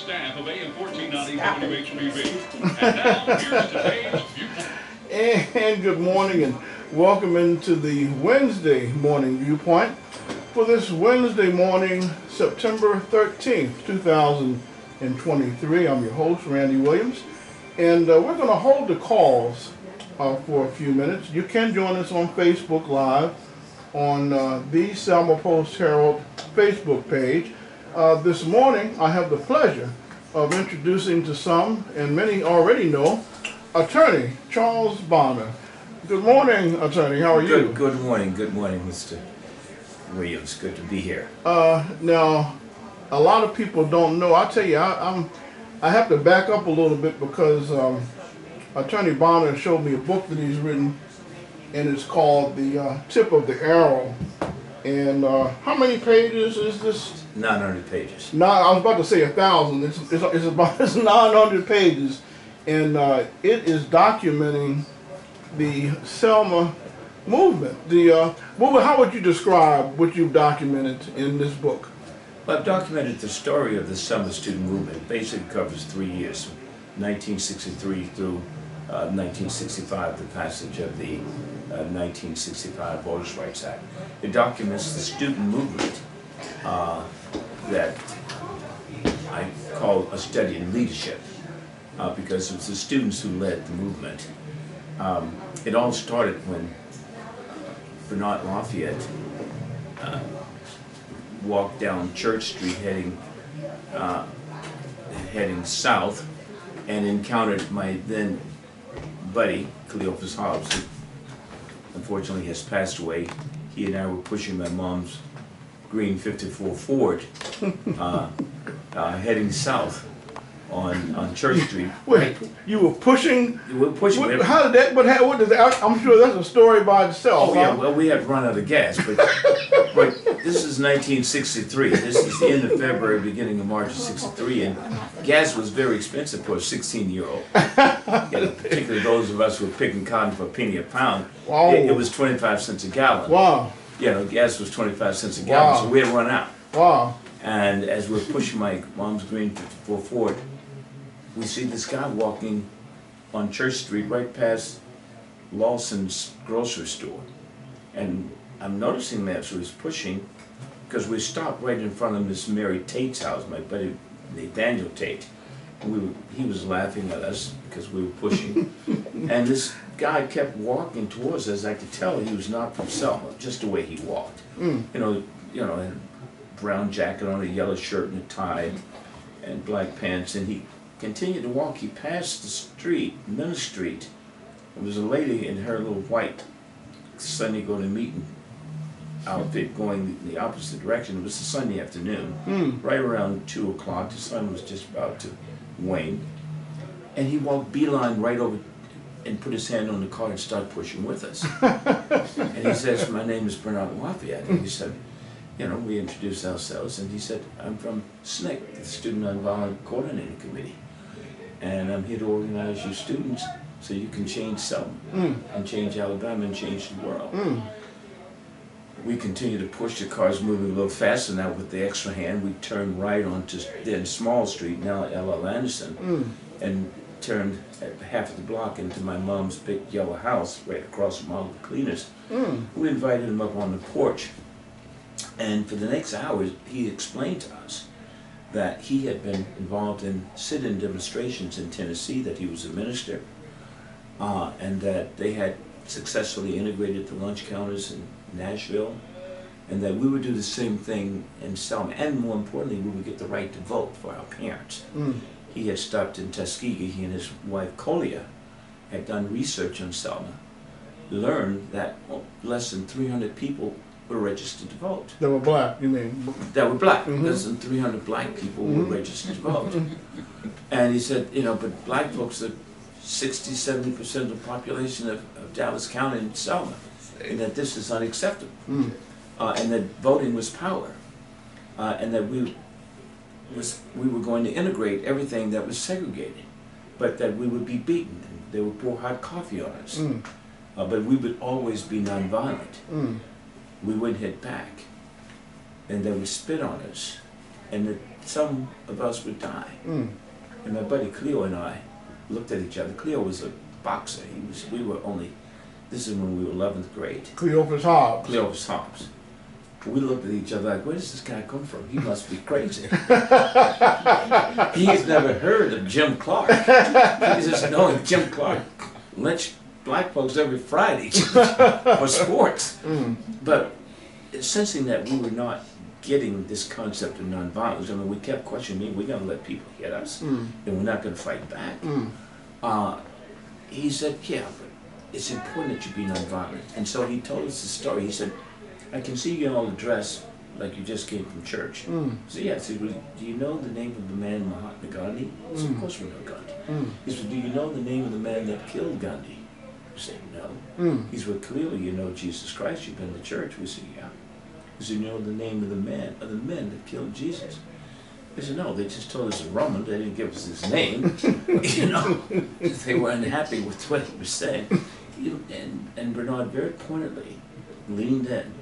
staff of AM 1490 WHBB. And now, here's today's Viewpoint. And good morning and welcome into the Wednesday morning Viewpoint for this Wednesday morning, September 13th, 2023. I'm your host, Randy Williams, and we're going to hold the calls for a few minutes. You can join us on Facebook Live on the Selma Post-Herald Facebook page. This morning, I have the pleasure of introducing to some, and many already know, Attorney Charles Bonner. Good morning, Attorney. How are you? Good morning, Mr. Williams. Good to be here. Now, a lot of people don't know. I tell you, I have to back up a little bit because Attorney Bonner showed me a book that he's written, and it's called The Tip of the Arrow. And how many pages is this? 900 pages. No, I was about to say 1,000. It's about 900 pages, and it is documenting the Selma movement. How would you describe what you've documented in this book? Well, I've documented the story of the Selma student movement. It basically covers 3 years, from 1963 through 1965, the passage of the 1965 Voters' Rights Act. It documents the student movement that I call a study in leadership, because it was the students who led the movement. It all started when Bernard Lafayette walked down Church Street heading south and encountered my then buddy, Cleophas Hobbs, who unfortunately has passed away. He and I were pushing my mom's green 54 Ford heading south on Church Street. Wait, you were pushing? We were pushing. How did that, what does that, I'm sure that's a story by itself. Oh yeah, well we had run out of gas, but this is 1963. This is the end of February, beginning of March of 63, and gas was very expensive for a 16-year-old. Particularly those of us who were picking cotton for a penny a pound. Wow. It was 25 cents a gallon. Wow. Gas was 25 cents a gallon, Wow. so we had run out. Wow. And as we're pushing my mom's green 54 Ford, we see this guy walking on Church Street right past Lawson's grocery store. And I'm noticing that as he's pushing, because we stopped right in front of Miss Mary Tate's house, my buddy Nathaniel Tate. And he was laughing at us because we were pushing. And this guy kept walking towards us. I could tell he was not from Selma, just the way he walked. You know, had a brown jacket on, a yellow shirt and a tie, and black pants. And he continued to walk. He passed the street, Mill Street. There was a lady in her little white Sunday go-to-meeting outfit going the opposite direction. It was a Sunday afternoon, right around 2 o'clock. The sun was just about to wane. And he walked beeline right over and put his hand on the car and started pushing with us. And he says, "My name is Bernard Lafayette." And he said, we introduced ourselves, and he said, "I'm from SNCC, the Student Nonviolent Coordinating Committee. And I'm here to organize you students so you can change Selma and change Alabama and change the world." We continued to push. The cars moving a little faster now with the extra hand. We turned right onto then Small Street, now L.L. Anderson, and turned at half of the block into my mom's big yellow house right across from all the cleaners. We invited him up on the porch, and for the next hour he explained to us that he had been involved in sit-in demonstrations in Tennessee, that he was a minister, and that they had successfully integrated the lunch counters in Nashville, and that we would do the same thing in Selma, and more importantly, we would get the right to vote for our parents. He had stopped in Tuskegee. He and his wife Colia had done research on Selma, learned that less than 300 people were registered to vote. That were black, you mean? That were black. Less than 300 black people were registered to vote. And he said, but black folks are 60–70% of the population of Dallas County and Selma, and that this is unacceptable, and that voting was power, and that we were going to integrate everything that was segregated, but that we would be beaten, and they would pour hot coffee on us, but we would always be nonviolent. We wouldn't hit back, and they would spit on us, and that some of us would die. And my buddy Cleo and I looked at each other. Cleo was a boxer. We were only, this is when we were 11th grade. Cleophas Hobbs. Cleophas Hobbs. We looked at each other like, where does this guy come from? He must be crazy. He's never heard of Jim Clark. He just knows Jim Clark lynched black folks every Friday for sports. But sensing that we were not getting this concept of nonviolence, I mean, we kept questioning, we're going to let people hit us, and we're not going to fight back. He said, yeah, but it's important that you be nonviolent. And so he told us the story. He said, I can see you all dressed like you just came from church. So yeah, I said, well, do you know the name of the man Mahatma Gandhi? I said, of course we know Gandhi. He said, do you know the name of the man that killed Gandhi? I said, no. He said, well, clearly you know Jesus Christ, you've been to church. We said, yeah. He said, you know the name of the men that killed Jesus? I said, no, they just told us a Roman, they didn't give us his name. You know, they were unhappy with what he was saying. And Bernard very pointedly leaned in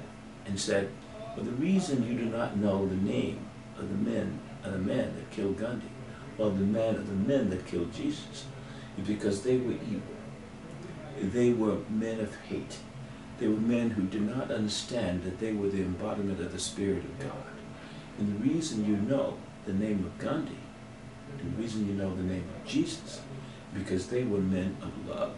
and said, well, the reason you do not know the name of the men that killed Gandhi, or the man of the men that killed Jesus, is because they were evil. They were men of hate. They were men who did not understand that they were the embodiment of the Spirit of God. And the reason you know the name of Gandhi, and the reason you know the name of Jesus, because they were men of love.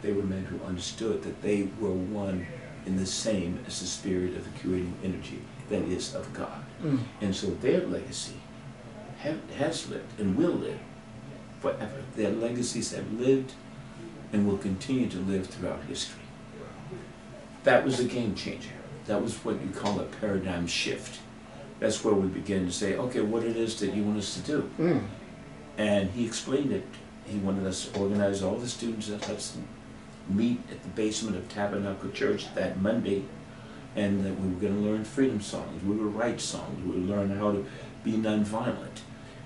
They were men who understood that they were one in the same as the spirit of the creating energy that is of God. And so their legacy has lived and will live forever. Their legacies have lived and will continue to live throughout history. That was a game changer. That was what you call a paradigm shift. That's where we began to say, okay, what it is that you want us to do. And he explained it. He wanted us to organize all the students at Hudson, meet at the basement of Tabernacle Church that Monday, and that we were going to learn freedom songs, we would write songs, we would learn how to be nonviolent,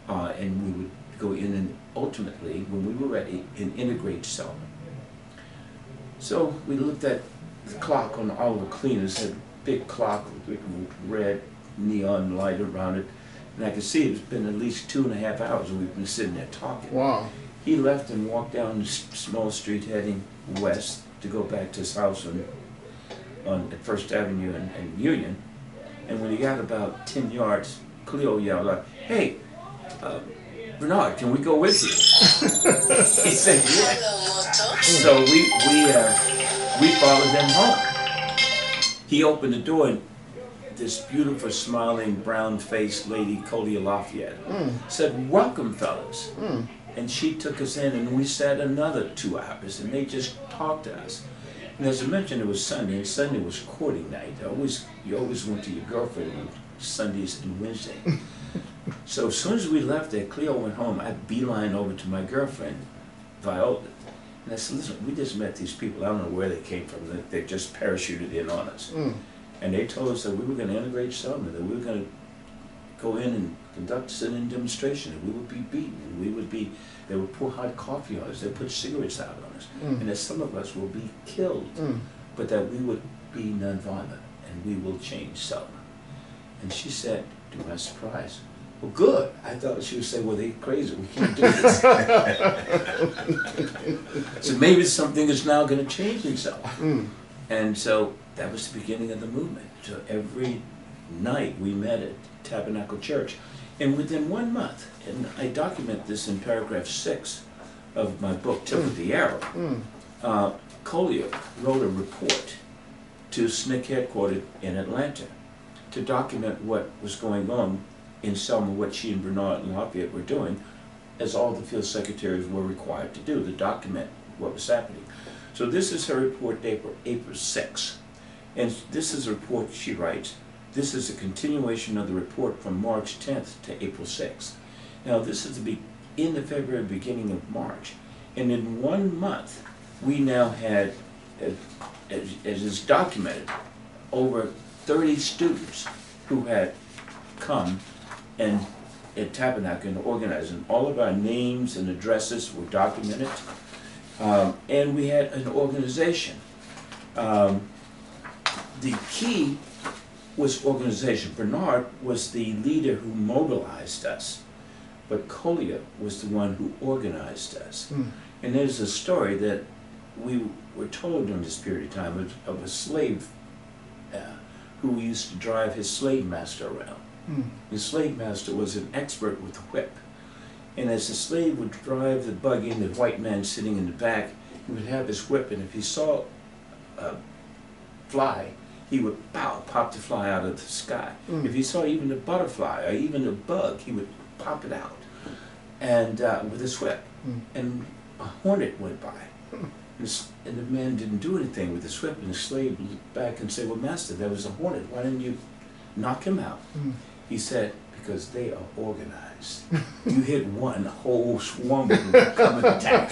and we would go in and ultimately, when we were ready, and integrate Selma. So we looked at the clock on all the cleaners, had a big clock with red neon light around it, and I could see it's been at least 2.5 hours we've been sitting there talking. Wow. He left and walked down Small Street heading west to go back to his house on First Avenue and Union. And when he got about 10 yards, Cleo yelled out, hey, Bernard, can we go with you? He said, yeah. So we followed him home. He opened the door and this beautiful, smiling, brown-faced lady, Colia Lafayette, said, welcome, fellas. And she took us in, and we sat another 2 hours, and they just talked to us. And as I mentioned, it was Sunday, and Sunday was courting night. You always went to your girlfriend on Sundays and Wednesday. So as soon as we left there, Cleo went home. I beeline over to my girlfriend, Viola. And I said, listen, we just met these people. I don't know where they came from. They just parachuted in on us. And they told us that we were going to integrate Selma, that we were going to go in and conduct a sit-in demonstration, and we would be beaten, and they would pour hot coffee on us, they put cigarettes out on us, and that some of us will be killed, but that we would be nonviolent, and we will change Selma. And she said, to my surprise, well, good. I thought she would say, well, they're crazy, we can't do this. So maybe something is now going to change in Selma. And so that was the beginning of the movement. So every night we met at Tabernacle Church. And within 1 month, and I document this in paragraph 6 of my book, Tip of the Arrow, Collier wrote a report to SNCC headquartered in Atlanta to document what was going on in Selma, what she and Bernard and Lafayette were doing, as all the field secretaries were required to do, to document what was happening. So this is her report, April 6. And this is a report she writes. This is a continuation of the report from March 10th to April 6th. Now this is the end of February, beginning of March. And in 1 month, we now had, as is documented, over 30 students who had come and at Tabernacle and organized, and all of our names and addresses were documented. And we had an organization. The key was organization. Bernard was the leader who mobilized us, but Collier was the one who organized us. And there's a story that we were told during this period of time of a slave who used to drive his slave master around. His slave master was an expert with a whip. And as the slave would drive the buggy and the white man sitting in the back, he would have his whip, and if he saw a fly, he would pop the fly out of the sky. If he saw even a butterfly or even a bug, he would pop it out and with his whip. And a hornet went by. And the man didn't do anything with his whip, and the slave looked back and said, well, master, there was a hornet. Why didn't you knock him out? He said, because they are organized. You hit one, a whole swarm of them come and attack.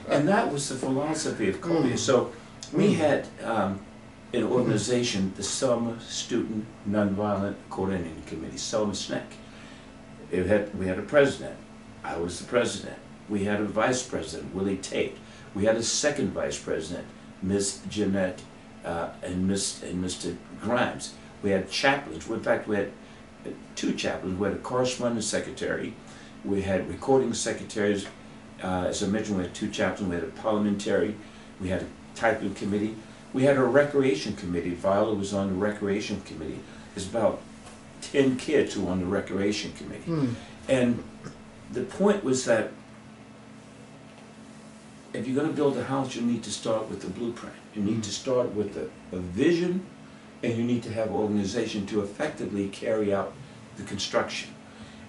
And that was the philosophy of Collier. So we had an organization, the Selma Student Nonviolent Coordinating Committee, Selma SNCC. We had a president. I was the president. We had a vice president, Willie Tate. We had a second vice president, Miss Jeanette and Mr. Grimes. We had chaplains. In fact, we had 2 chaplains. We had a correspondence secretary. We had recording secretaries. As I mentioned, we had 2 chaplains. We had a parliamentary. We had a typing committee. We had a recreation committee. Viola was on the recreation committee. There's about 10 kids who were on the recreation committee. And the point was that if you're going to build a house, you need to start with the blueprint. You need to start with a vision, and you need to have organization to effectively carry out the construction.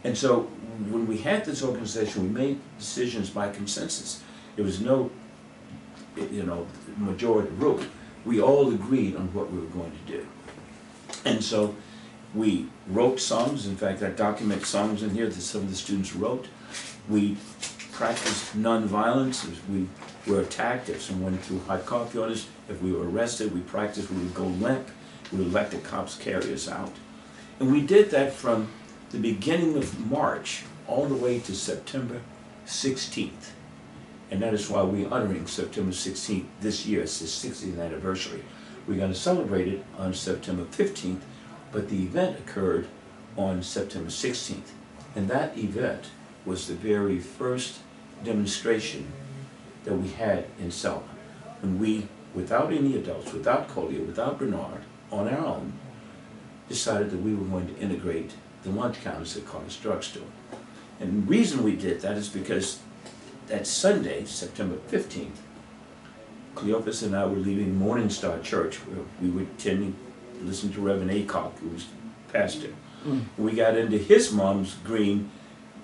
And so when we had this organization, we made decisions by consensus. There was no, majority rule. We all agreed on what we were going to do. And so we wrote songs. In fact, I document songs in here that some of the students wrote. We practiced nonviolence. If we were attacked, if someone threw hot coffee on us, if we were arrested, we practiced. We would go limp. We would let the cops carry us out. And we did that from the beginning of March all the way to September 16th. And that is why we're honoring September 16th this year. It's the 60th anniversary. We're going to celebrate it on September 15th, but the event occurred on September 16th. And that event was the very first demonstration that we had in Selma. When we, without any adults, without Collier, without Bernard, on our own, decided that we were going to integrate the lunch counters at Carter's Drugstore. And the reason we did that is because that Sunday, September 15th, Cleophas and I were leaving Morning Star Church, where we were attending, listening to Reverend Acock, who was pastor. We got into his mom's green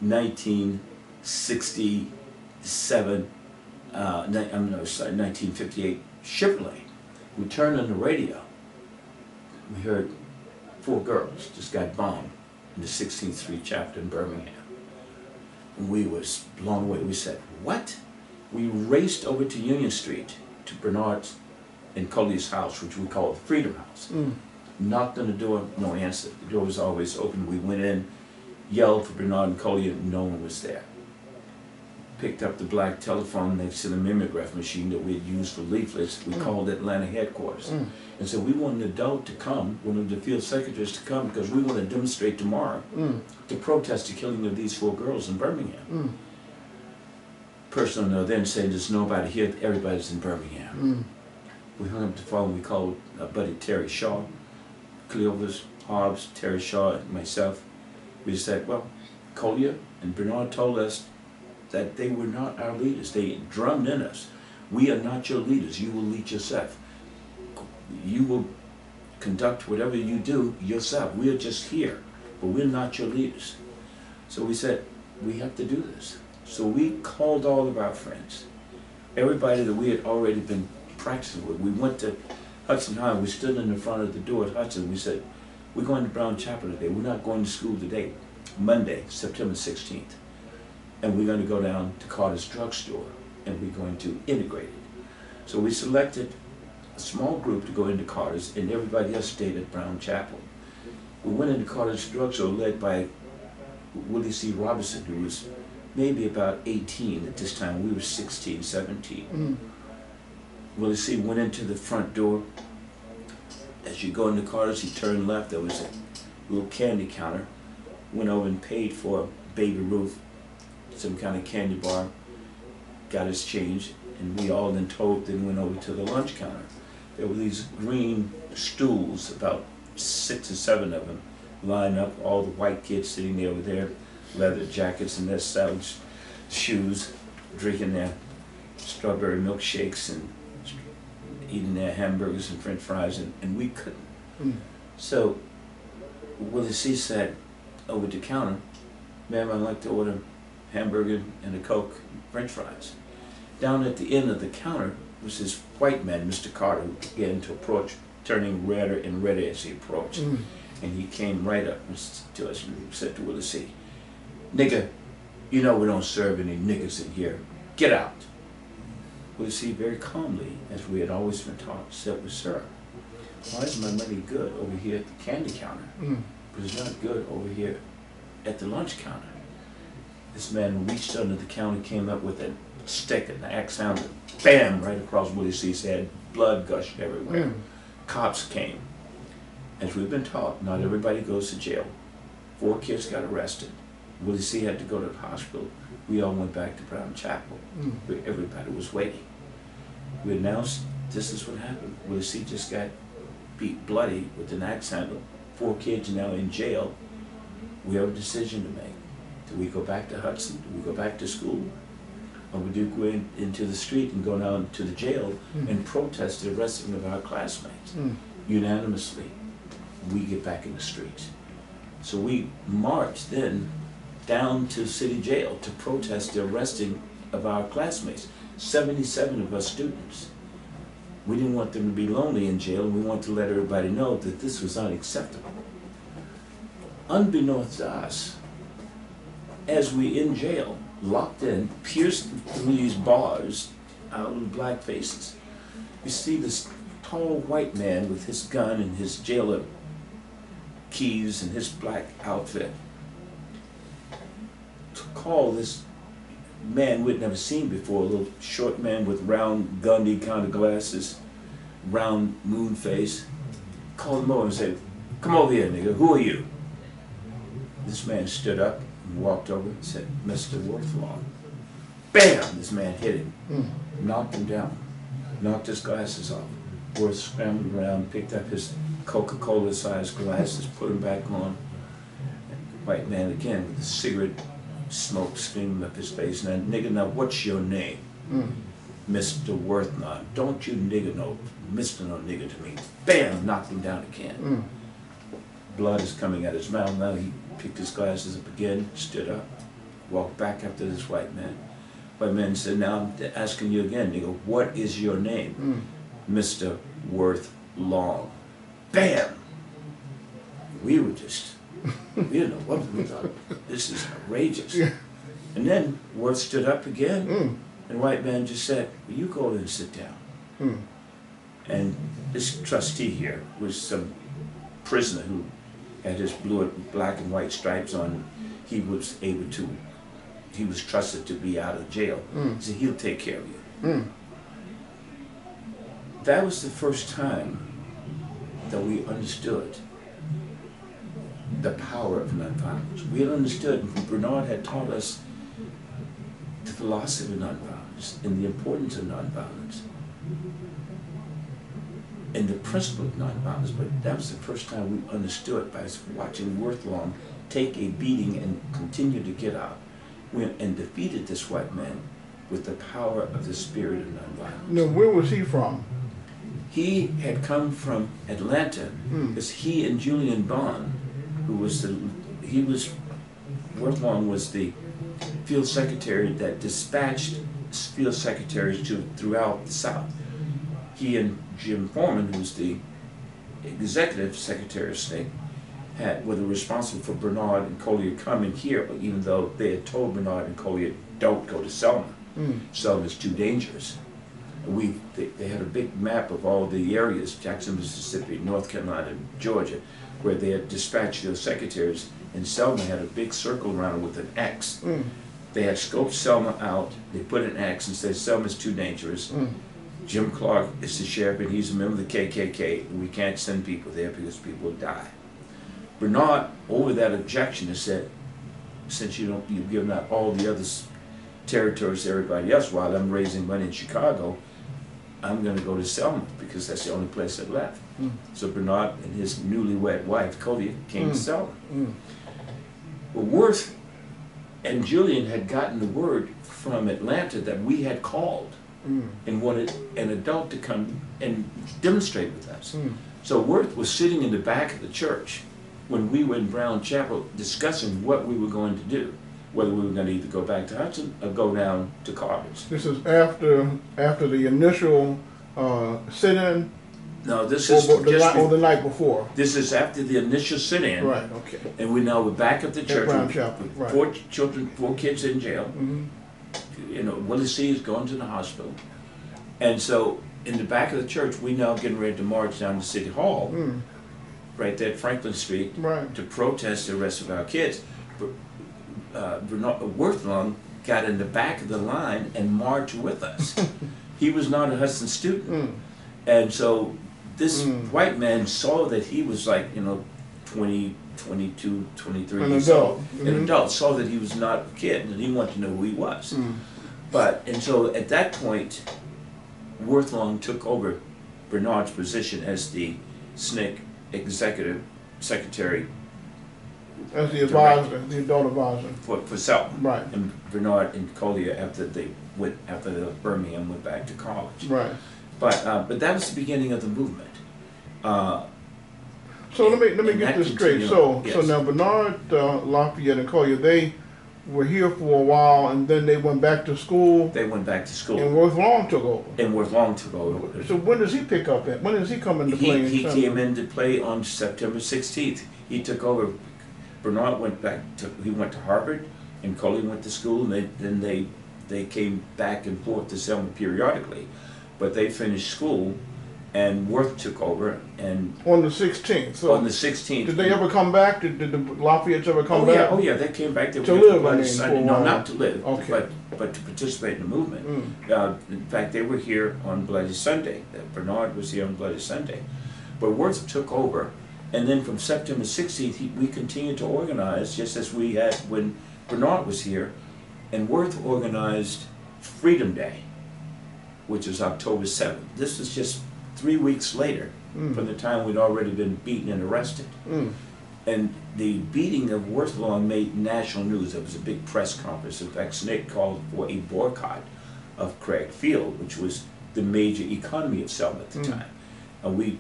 1958 Chevrolet. We turned on the radio. We heard 4 girls just got bombed in the 16th Street chapter in Birmingham. And we was blown away. We said, what? We raced over to Union Street, to Bernard's and Collier's house, which we call the Freedom House. Knocked on the door, no answer. The door was always open. We went in, yelled for Bernard and Collier, no one was there. Picked up the black telephone next to the mimeograph machine that we had used for leaflets. We called Atlanta headquarters and said we want an adult to come, one of the field secretaries to come, because we want to demonstrate tomorrow to protest the killing of these 4 girls in Birmingham. Person on the other end said, there's nobody here, everybody's in Birmingham. We hung up the phone, we called our buddy Terry Shaw, Cleophas, Hobbs, Terry Shaw, and myself. We said, well, Collier and Bernard told us that they were not our leaders. They drummed in us. We are not your leaders. You will lead yourself. You will conduct whatever you do yourself. We are just here, but we're not your leaders. So we said, we have to do this. So we called all of our friends, everybody that we had already been practicing with. We went to Hudson High. We stood in the front of the door at Hudson. We said, we're going to Brown Chapel today. We're not going to school today. Monday, September 16th. And we're going to go down to Carter's Drugstore, and we're going to integrate it. So we selected a small group to go into Carter's, and everybody else stayed at Brown Chapel. We went into Carter's Drugstore led by Willie C. Robinson, who was maybe about 18 at this time. We were 16, 17. Willie C. went into the front door, As you go into Carter's, he turned left. There was a little candy counter. Went over and paid for Baby Ruth some kind of candy bar. Got his change, and we all then went over to the lunch counter. There were these green stools, about 6 or 7 of them, lined up. All the white kids sitting there with their leather jackets and their saddle shoes, drinking their strawberry milkshakes and eating their hamburgers and french fries, and we couldn't. So Willie C said over at the counter, "Ma'am, I'd like to order hamburger and a Coke, french fries." Down at the end of the counter was this white man, Mr. Carter, who began to approach, turning redder and redder as he approached. And he came right up to us and said to Willie C, "Nigga, you know we don't serve any niggas in here. Get out." Willie C very calmly, as we had always been taught, said, "Well, sir, why is my money good over here at the candy counter, but it's not good over here at the lunch counter?" This man reached under the counter, came up with a stick and the axe handle, bam, right across Willie C's head. Blood gushed everywhere. Cops came. As we've been taught, not everybody goes to jail. 4 kids got arrested. Willie C had to go to the hospital. We all went back to Brown Chapel, where everybody was waiting. We announced this is what happened. Willie C just got beat bloody with an axe handle. 4 kids now in jail. We have a decision to make. Do we go back to Hudson? Do we go back to school? Or we do go into the street and go down to the jail and protest the arresting of our classmates? Unanimously, we get back in the streets. So we marched then down to city jail to protest the arresting of our classmates, 77 of us students. We didn't want them to be lonely in jail, and we wanted to let everybody know that this was unacceptable. Unbeknownst to us, as we in jail, locked in, pierced through these bars, out of black faces, you see this tall white man with his gun and his jailer keys and his black outfit to call this man we'd never seen before, a little short man with round Gundy kind of glasses, round moon face, called him over and said, "Come over here, nigga, who are you?" This man stood up and walked over and said, "Mr. Worthlong." Bam! This man hit him, knocked him down, knocked his glasses off. Worth scrambled around, picked up his Coca-Cola sized glasses, put them back on. And the white man again with the cigarette smoke streaming up his face. "Now, nigga, now what's your name?" "Mr. Worthlong." "Don't you nigga know, Mr. no nigga to me." Bam! Knocked him down again. Blood is coming out his mouth. Now he picked his glasses up again, stood up, walked back up to this white man. White man said, "Now I'm asking you again, nigga, what is your name?" "Mr. Worthlong." Bam! We were just, we didn't know what we thought. This is outrageous. And then Worth stood up again, and white man just said, "Will you go and sit down?" And this trustee here was some prisoner who had his black and white stripes on. He was trusted to be out of jail. He said, "He'll take care of you." That was the first time that we understood the power of nonviolence. We had understood, Bernard had taught us the philosophy of nonviolence and the importance of nonviolence and the principle of nonviolence, but that was the first time we understood by watching Worthlong take a beating and continue to get out and defeated this white man with the power of the spirit of nonviolence. Now, where was he from? He had come from Atlanta because he and Julian Bond, Worthlong was the field secretary that dispatched field secretaries throughout the South. He and Jim Foreman, who was the executive secretary of state, were responsible for Bernard and Collier coming here, even though they had told Bernard and Collier, "Don't go to Selma. Selma's too dangerous." They had a big map of all the areas, Jackson, Mississippi, North Carolina, Georgia, where they had dispatched those secretaries, and Selma had a big circle around it with an X. They had scoped Selma out, they put an X and said, "Selma's too dangerous." Jim Clark is the sheriff, and he's a member of the KKK. And we can't send people there because people die. Bernard, over that objection, has said, since you've given out all the other territories to everybody else while I'm raising money in Chicago, I'm going to go to Selma because that's the only place that left. So Bernard and his newlywed wife, Cody, came to Selma. Well, Worth and Julian had gotten the word from Atlanta that we had called and wanted an adult to come and demonstrate with us. So Worth was sitting in the back of the church when we were in Brown Chapel discussing what we were going to do, whether we were going to either go back to Hudson or go down to Carter's. This is after the initial sit-in? No, this is or the night before? This is after the initial sit-in. Right, okay. And we're back at the church. Brown Chapel, right. 4 kids in jail. You know, Willie C is going to the hospital. And so in the back of the church, we now getting ready to march down to City Hall, right there at Franklin Street, to protest the arrest of our kids. Bernard Worthlong got in the back of the line and marched with us. He was not a Hudson student. And so this white man saw that he was like, 20, 22, 23 an years adult. old. An adult, saw that he was not a kid and he wanted to know who he was. And so at that point, Worthlong took over Bernard's position as the SNCC executive secretary. As the advisor, the adult advisor. For Selma. Right. And Bernard and Collier, after Birmingham went back to college. Right. But that was the beginning of the movement. So let me get this straight. So now Bernard, Lafayette, and Collier, they were here for a while, and then they went back to school. They went back to school. And Worthlong took over. So when does he pick up that? When does he come into play? He came into play on September 16th. He took over. Bernard went to Harvard, and Collier went to school, and then they came back and forth to Selma periodically. But they finished school, and Worth took over. And on the 16th. So on the 16th. Did they ever come back? Did the Lafayette's ever come back? Oh yeah, they came back to live. No, not to live. Okay. But to participate in the movement. In fact, they were here on Bloody Sunday. Bernard was here on Bloody Sunday. But Worth took over, and then from September 16th, we continued to organize, just as we had when Bernard was here, and Worth organized Freedom Day, which is October 7th. This was just 3 weeks later from the time we'd already been beaten and arrested. And the beating of Worthlong made national news. There was a big press conference. In fact, SNCC called for a boycott of Craig Field, which was the major economy of Selma at the time. And we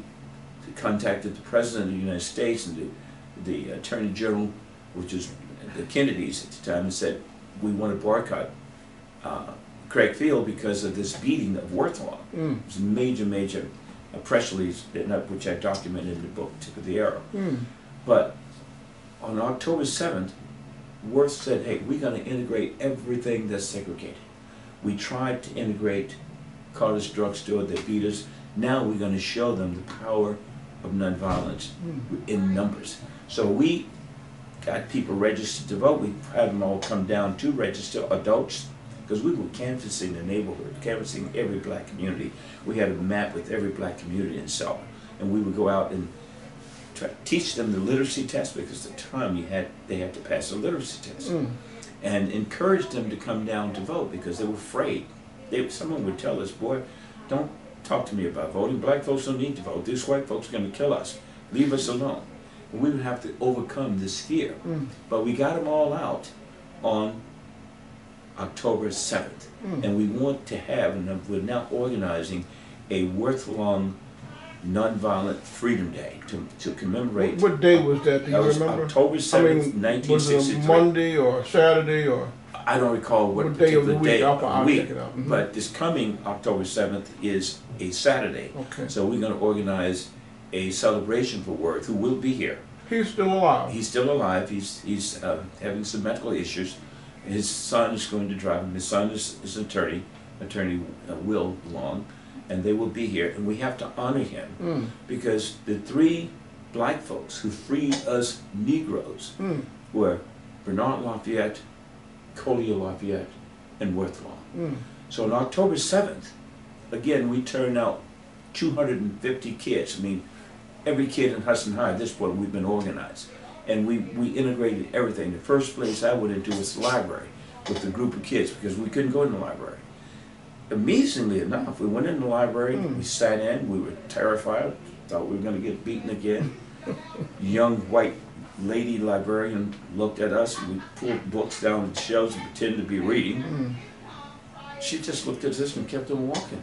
contacted the President of the United States and the Attorney General, which is the Kennedys at the time, and said, we want to boycott Craig Field because of this beating of Worthlong. It was a major press release, which I documented in the book, Tip of the Arrow. But on October 7th, Worth said, hey, we're going to integrate everything that's segregated. We tried to integrate Carter's drugstore, they beat us. Now we're going to show them the power of nonviolence in numbers. So we got people registered to vote. We had them all come down to register, adults, because we were canvassing the neighborhood, canvassing every black community. We had a map with every black community in Selma, and we would go out and try to teach them the literacy test, because at the time they had to pass a literacy test, and encourage them to come down to vote because they were afraid. Someone would tell us, boy, don't talk to me about voting. Black folks don't need to vote. These white folks are going to kill us. Leave us alone. And we would have to overcome this fear. But we got them all out on October 7th. And we want to have, and we're now organizing a Worthlong Nonviolent Freedom Day to commemorate. What day was that? Do you remember? October 7th, 1963. Was it a Monday or Saturday or? I don't recall what day of the week. Day I'll week, check it out. But this coming October 7th is a Saturday. Okay. So we're going to organize a celebration for Worth, who will be here. He's still alive. He's still alive. He's having some medical issues. His son is going to drive him. His son is attorney Will Long, and they will be here. And we have to honor him because the 3 black folks who freed us Negroes were Bernard Lafayette, Collier Lafayette, and Worthlong. So on October 7th, again, we turned out 250 kids. I mean, every kid in Hudson High at this point, we've been organized. And we integrated everything. The first place I went into was the library with a group of kids because we couldn't go in the library. Amazingly enough, we went in the library, we sat in, we were terrified, thought we were going to get beaten again. Young white lady librarian looked at us, we pulled books down the shelves and pretended to be reading. She just looked at us and kept on walking.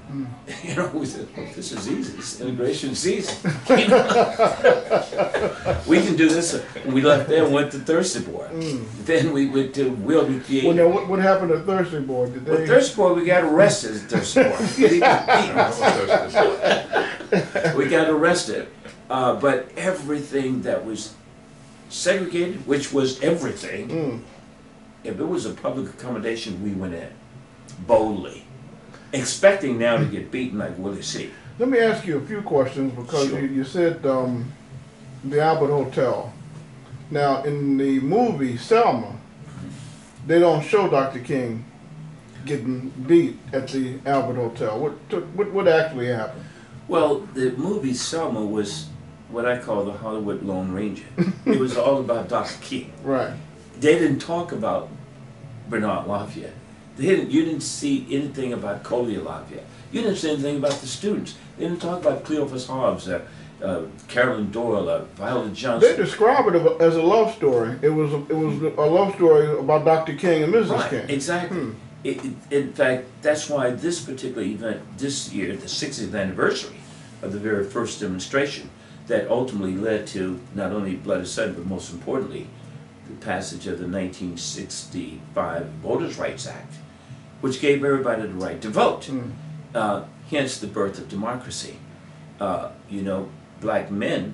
You know, we said, oh, this is easy, this integration is easy. You know? We can do this. We left there and went to Thirsty Boy. Then we went to Wielding Theater. Well, now, what happened to Thirsty Boy? Did they... Well, Thirsty Boy, we got arrested at Thirsty Boy. We got arrested. But everything that was segregated, which was everything, if it was a public accommodation, we went in boldly, expecting now to get beaten like Willie C. Let me ask you a few questions because Sure. you said the Albert Hotel. Now, in the movie Selma, they don't show Dr. King getting beat at the Albert Hotel. What actually happened? Well, the movie Selma was what I call the Hollywood Lone Ranger. It was all about Dr. King. Right. They didn't talk about Bernard Lafayette. You didn't see anything about Collier Lafayette. You didn't see anything about the students. They didn't talk about Cleophas Hobbs, Carolyn Doyle, Viola Johnson. They describe it as a love story. It was a love story about Dr. King and Mrs. Right, King. exactly. In fact, that's why this particular event this year, the 60th anniversary of the very first demonstration, that ultimately led to not only Bloody Sunday, but most importantly, the passage of the 1965 Voters' Rights Act, which gave everybody the right to vote. Hence the birth of democracy. You know, black men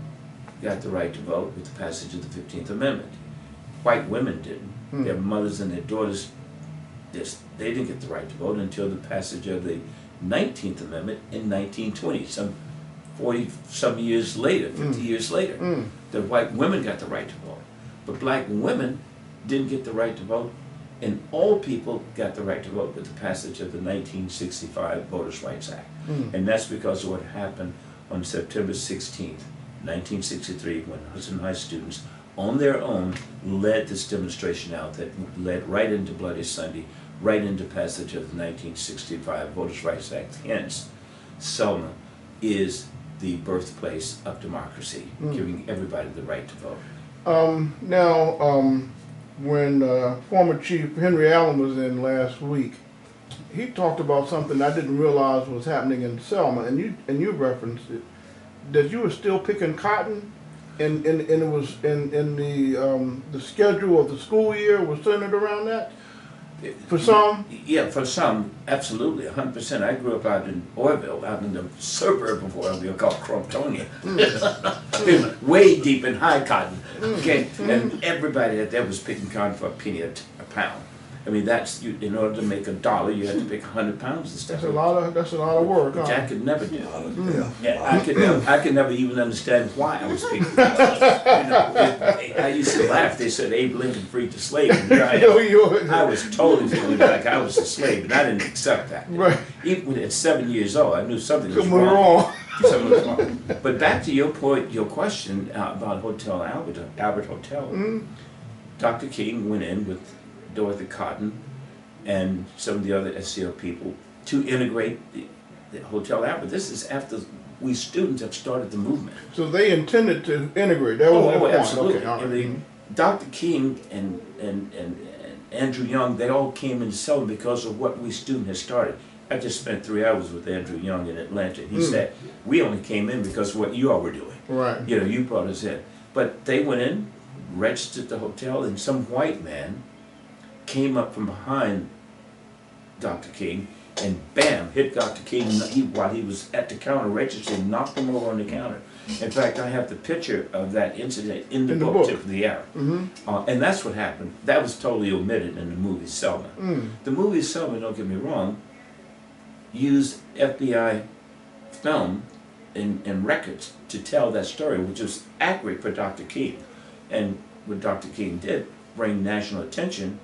got the right to vote with the passage of the 15th Amendment. White women didn't. Their mothers and their daughters, they didn't get the right to vote until the passage of the 19th Amendment in 1920, some 40-some years later, 50 years later. The white women got the right to vote. But black women didn't get the right to vote, and all people got the right to vote with the passage of the 1965 Voters' Rights Act. And that's because of what happened on September 16th, 1963, when Hudson High students, on their own, led this demonstration out that led right into Bloody Sunday, right into passage of the 1965 Voters' Rights Act. Hence, Selma is the birthplace of democracy, giving everybody the right to vote. When former Chief Henry Allen was in last week, he talked about something I didn't realize was happening in Selma, and you referenced it, that you were still picking cotton, and it was in the schedule of the school year was centered around that. For some? Yeah, for some, absolutely, 100%. I grew up out in Oroville, out in the suburb of Oroville called Cromptonia. Way deep in high cotton. Okay, and everybody that there was picking cotton for a penny a pound. I mean, that's in order to make $1, you had to pick 100 pounds of stuff. That's a lot of work. Which I could never do. Yeah. I could never even understand why I was picking cotton. I used to laugh. They said Abe Lincoln freed the slave. And here I was totally feeling like I was a slave, and I didn't accept that. Right. Even at 7 years old, I knew something was Something wrong. Something was wrong. But back to your point, your question about Hotel Albert Hotel. Dr. King went in with Dorothy Cotton and some of the other SCL people to integrate the Hotel Albert. This is after we students have started the movement. So they intended to integrate. That was their point. Absolutely. Okay, all right. I mean, Dr. King and Andrew Young, they all came into Selma because of what we students had started. I just spent 3 hours with Andrew Young in Atlanta. He said, we only came in because of what you all were doing. Right. You know, you brought us in. But they went in, registered the hotel, and some white man came up from behind Dr. King and bam, hit Dr. King while he was at the counter registering, knocked him over on the counter. In fact, I have the picture of that incident in the book, Tip of the Arrow. And that's what happened. That was totally omitted in the movie Selma. The movie Selma, don't get me wrong, used FBI film and records to tell that story, which was accurate for Dr. King. And what Dr. King did, bring national attention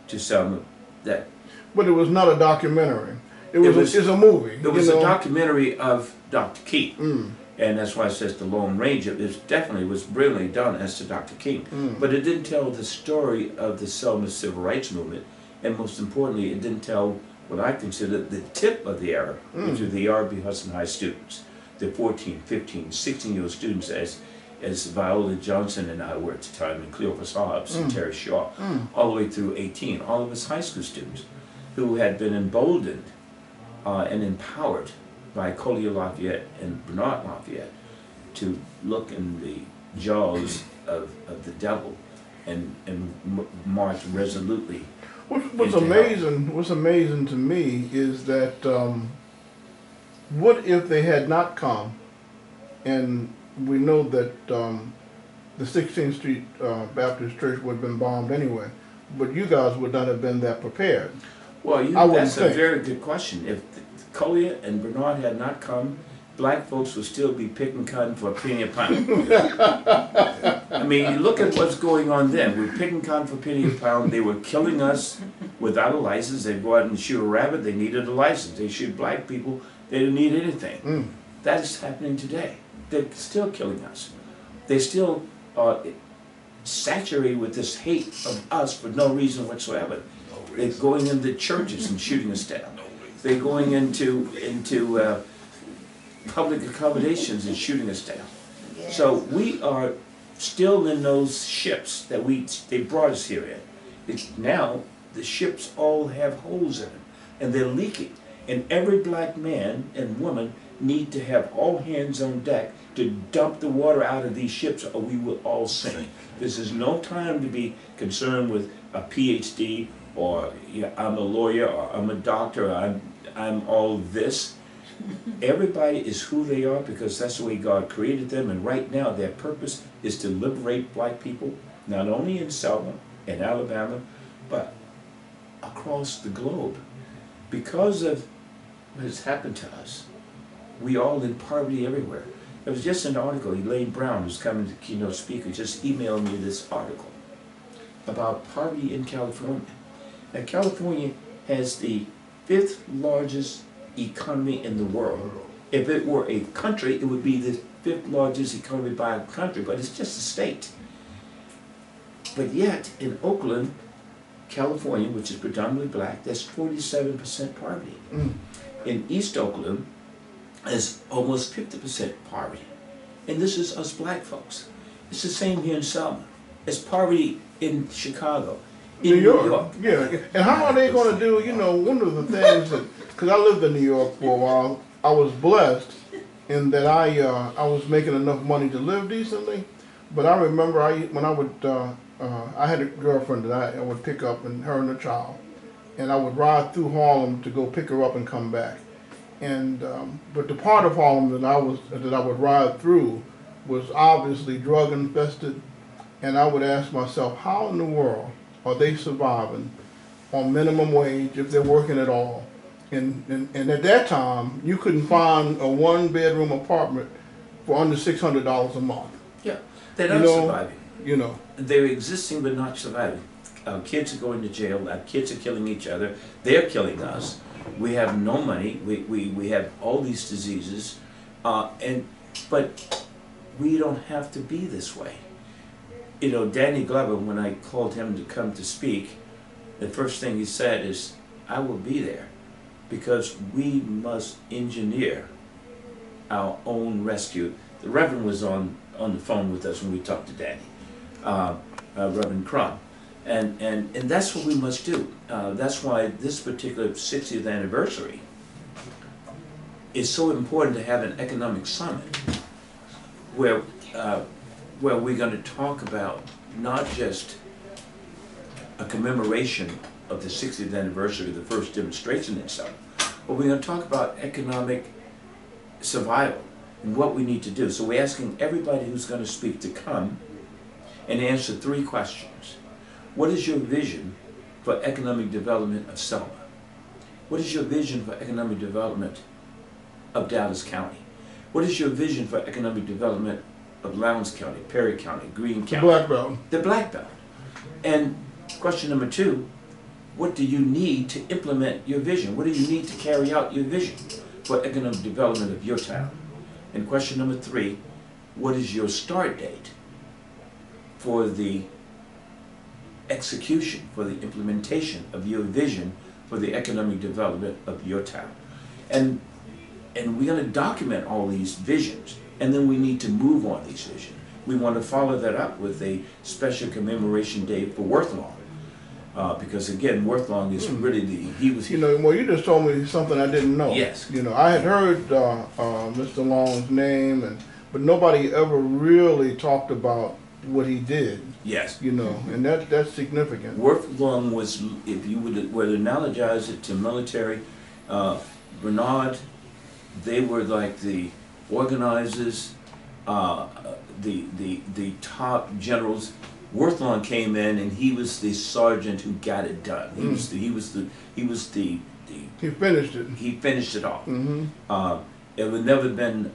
to Selma. But it was not a documentary. It's a movie. It was a documentary of Dr. King. And that's why it says The Lone Ranger. It definitely was brilliantly done as to Dr. King. But it didn't tell the story of the Selma Civil Rights Movement. And most importantly, it didn't tell what I consider the tip of the era, which are the R.B. Hudson High students. The 14, 15, 16-year-old students as Viola Johnson and I were at the time, and Cleophas Hobbs and Terry Shaw, all the way through 18. All of us high school students who had been emboldened and empowered by Collier Lafayette and Bernard Lafayette to look in the jaws of the devil and march resolutely. What's amazing to me is that what if they had not come, and we know that the 16th Street Baptist Church would have been bombed anyway, but you guys would not have been that prepared. Well, that's a very good question. If Collier and Bernard had not come, black folks would still be picking cotton for a penny a pound. I mean, you look at what's going on then. We're picking cotton for a penny a pound. They were killing us without a license. They'd go out and shoot a rabbit. They needed a license. They shoot black people. They didn't need anything. That is happening today. They're still killing us. They still are saturated with this hate of us for no reason whatsoever. They're going into churches and shooting us down. They're going into public accommodations and shooting us down. Yes. So we are still in those ships that they brought us here in. Now the ships all have holes in them and they're leaking. And every black man and woman need to have all hands on deck to dump the water out of these ships or we will all sink. This is no time to be concerned with a PhD or I'm a lawyer or I'm a doctor or I'm all this. Everybody is who they are because that's the way God created them, and right now their purpose is to liberate black people, not only in Selma and Alabama, but across the globe. Because of what has happened to us, we all in poverty everywhere. There was just an article, Elaine Brown, who's coming to keynote speaker, just emailed me this article about poverty in California. Now California has the 5th largest economy in the world. If it were a country, it would be the 5th largest economy by a country, but it's just a state. But yet, in Oakland, California, which is predominantly black, that's 47% poverty. In East Oakland, there's almost 50% poverty. And this is us black folks. It's the same here in Selma. It's poverty in Chicago. In New York. Yeah, and how are they going to do, one of the things that, because I lived in New York for a while, I was blessed in that I was making enough money to live decently, but I remember when I would, I had a girlfriend that I would pick up, and her and a child, and I would ride through Harlem to go pick her up and come back. And, but the part of Harlem that I would ride through was obviously drug infested, and I would ask myself, how in the world are they surviving on minimum wage if they're working at all? And at that time, you couldn't find a 1-bedroom apartment for under $600 a month. Yeah, they're not surviving. They're existing but not surviving. Our kids are going to jail. Our kids are killing each other. They're killing us. We have no money. We have all these diseases, but we don't have to be this way. Danny Glover, when I called him to come to speak, the first thing he said is, I will be there because we must engineer our own rescue. The Reverend was on the phone with us when we talked to Danny, Reverend Crum. And that's what we must do. That's why this particular 60th anniversary is so important to have an economic summit where we're going to talk about not just a commemoration of the 60th anniversary of the first demonstration in Selma, but we're going to talk about economic survival and what we need to do. So we're asking everybody who's going to speak to come and answer 3 questions. What is your vision for economic development of Selma? What is your vision for economic development of Dallas County? What is your vision for economic development of Lowndes County, Perry County, Greene County? The Black Belt. The Black Belt. And question number 2, what do you need to implement your vision? What do you need to carry out your vision for economic development of your town? And question number 3, what is your start date for the execution, for the implementation of your vision for the economic development of your town? And we're going to document all these visions, and then we need to move on these visions. We want to follow that up with a special commemoration day for Worthlong. Because again, Worthlong is really he was... You know, well, you just told me something I didn't know. Yes. You know, I had heard Mr. Long's name, but nobody ever really talked about what he did. Yes. You know, and that's significant. Worthlong was, if you were to analogize it to military, Bernard, they were like the organizers, the top generals. Worthlong came in and he was the sergeant who got it done. He finished it. He finished it off. It would never been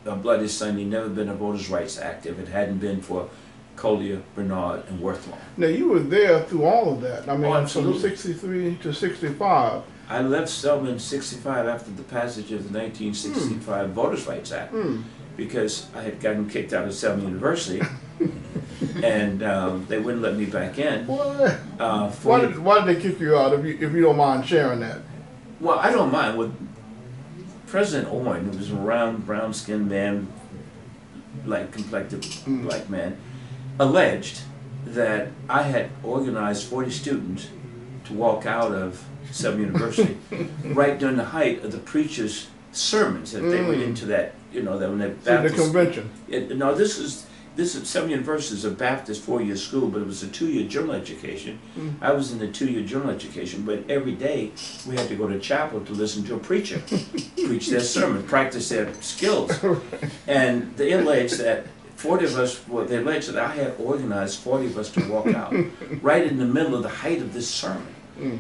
a Bloody Sunday, never been a Voters' Rights Act if it hadn't been for Collier, Bernard, and Worthlong. Now you were there through all of that. I mean, absolutely. from 63 to 65. I left Selma in 65 after the passage of the 1965 Voters' Rights Act because I had gotten kicked out of Selma University and they wouldn't let me back in. Why did they kick you out, if you don't mind sharing that? Well, I don't mind. With President Owen, who was a round, brown-skinned man, light complected black man, alleged that I had organized 40 students to walk out of Selma University right during the height of the preacher's sermons that they were into that, you know, that when they Baptist. The convention. No, this is Selma University is a Baptist 4-year school, but it was a 2-year general education. I was in the 2-year general education, but every day we had to go to chapel to listen to a preacher preach their sermon, practice their skills. And they alleged that 40 of us, well, they alleged that I had organized 40 of us to walk out right in the middle of the height of this sermon.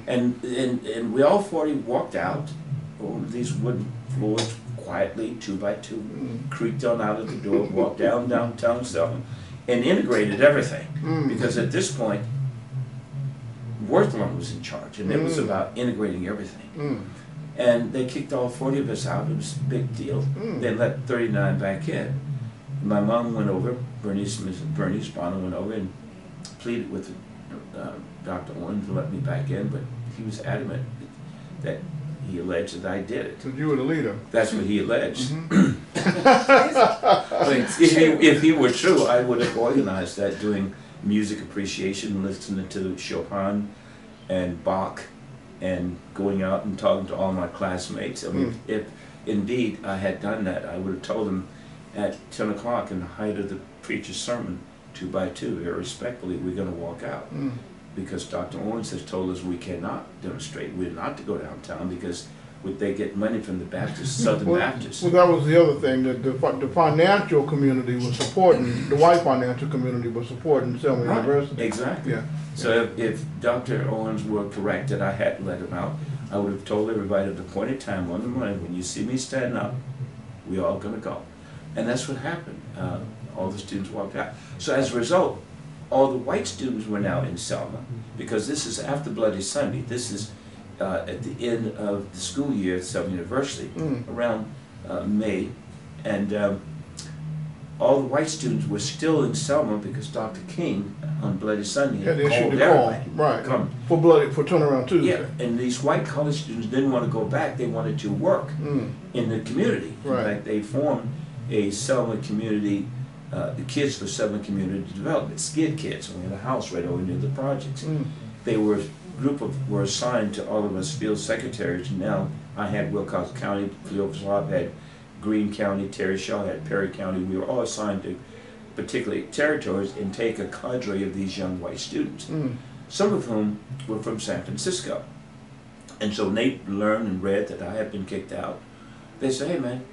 And we all 40 walked out over these wooden floors quietly, 2 by 2, creaked on out of the door, walked downtown Selma, and integrated everything. Because at this point, Worthlong was in charge, and it was about integrating everything. And they kicked all 40 of us out. It was a big deal. They let 39 back in. My mom went over, Mrs. Bernice Bonner went over and pleaded with Dr. Owen to let me back in, but he was adamant that he alleged that I did it. So you were the leader. That's what he alleged. If he were true, I would have organized that, doing music appreciation, listening to Chopin and Bach, and going out and talking to all my classmates. I mean, if indeed I had done that, I would have told them at 10 o'clock in the height of the preacher's sermon, 2 by 2, very respectfully, we're going to walk out. Because Dr. Owens has told us we cannot demonstrate, we're not to go downtown because they get money from the Baptist, Southern Baptists. Well, that was the other thing, that the financial community was supporting, the white financial community was supporting Selma University. Exactly. Yeah. So if Dr. Owens were correct that I hadn't let him out, I would have told everybody at the appointed time on the morning, when you see me standing up, we're all going to go. And that's what happened. All the students walked out. So as a result, all the white students were now in Selma, because this is after Bloody Sunday. This is at the end of the school year at Selma University, around May. And all the white students were still in Selma because Dr. King, on Bloody Sunday, had called everybody. Right, come. For Turnaround Tuesday. Yeah, and these white college students didn't want to go back. They wanted to work in the community. In fact, they formed a Selma community, the Kids for Selma Community Development, SKID Kids. We had a house right over near the projects. They were were assigned to all of us field secretaries. Now I had Wilcox County, Cleo Schwab had Greene County, Terry Shaw had Perry County. We were all assigned to particular territories and take a cadre of these young white students, some of whom were from San Francisco. And so when they learned and read that I had been kicked out, they said, hey man,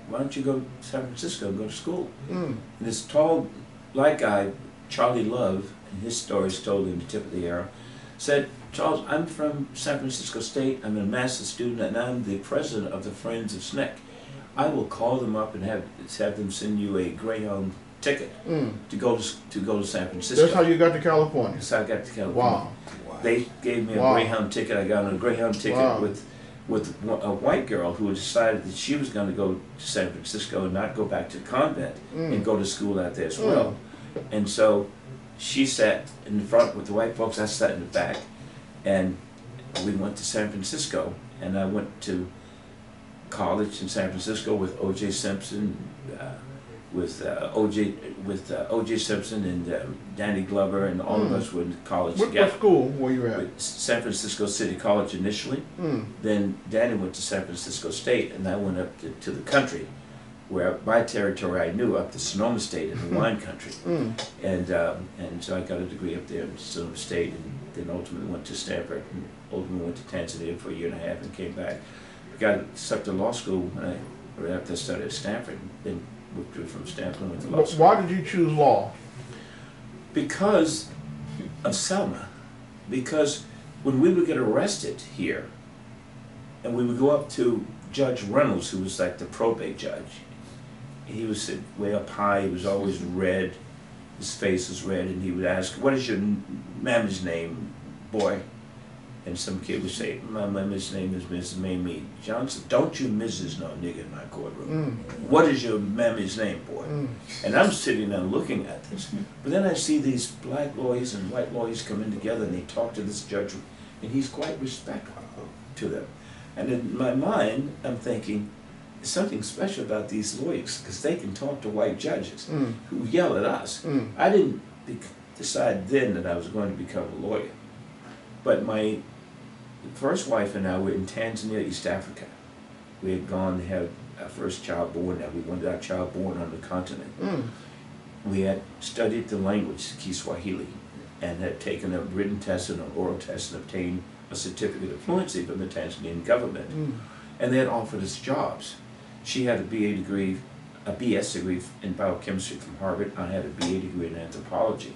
why don't you go to San Francisco and go to school? And this tall black guy, Charlie Love, and his story is told in the Tip of the Arrow, said, Charles, I'm from San Francisco State, I'm a master's student, and I'm the president of the Friends of SNCC. I will call them up and have them send you a Greyhound ticket to go to San Francisco. That's how you got to California? That's how I got to California. Wow. They gave me a Wow. Greyhound ticket. I got on a Greyhound ticket Wow. with a white girl who had decided that she was going to go to San Francisco and not go back to the convent and go to school out there as well. And so she sat in the front with the white folks. I sat in the back, and we went to San Francisco. And I went to college in San Francisco with O.J. Simpson, with O.J. Simpson and Danny Glover, and all of us were in college What together. school were you at? With San Francisco City College initially. Then Danny went to San Francisco State, and I went up to the country, where my territory I knew, up to Sonoma State in the wine country. And so I got a degree up there in Sonoma State, and then ultimately went to Stanford, and ultimately went to Tanzania for a year and a half and came back. I got stuck to law school right after I started at Stanford, then withdrew from Stanford and went to law school. Why did you choose law? Because of Selma. Because when we would get arrested here, and we would go up to Judge Reynolds, who was like the probate judge, he was sitting way up high, he was always red, his face was red, and he would ask, "What is your mammy's name, boy?" And some kid would say, "My mammy's name is Mrs. Mamie Johnson." "Don't you Mrs. no nigga in my courtroom. What is your mammy's name, boy?" And I'm sitting there looking at this. But then I see these black lawyers and white lawyers come in together, and they talk to this judge, and he's quite respectful to them. And in my mind, I'm thinking, there's something special about these lawyers, because they can talk to white judges who yell at us. I didn't decide then that I was going to become a lawyer. But my first wife and I were in Tanzania, East Africa. We had gone to have our first child born there. We wanted our child born on the continent. We had studied the language, Kiswahili, and had taken a written test and an oral test and obtained a certificate of fluency from the Tanzanian government. And they had offered us jobs. She had a BA degree, a BS degree in biochemistry from Harvard. I had a BA degree in anthropology.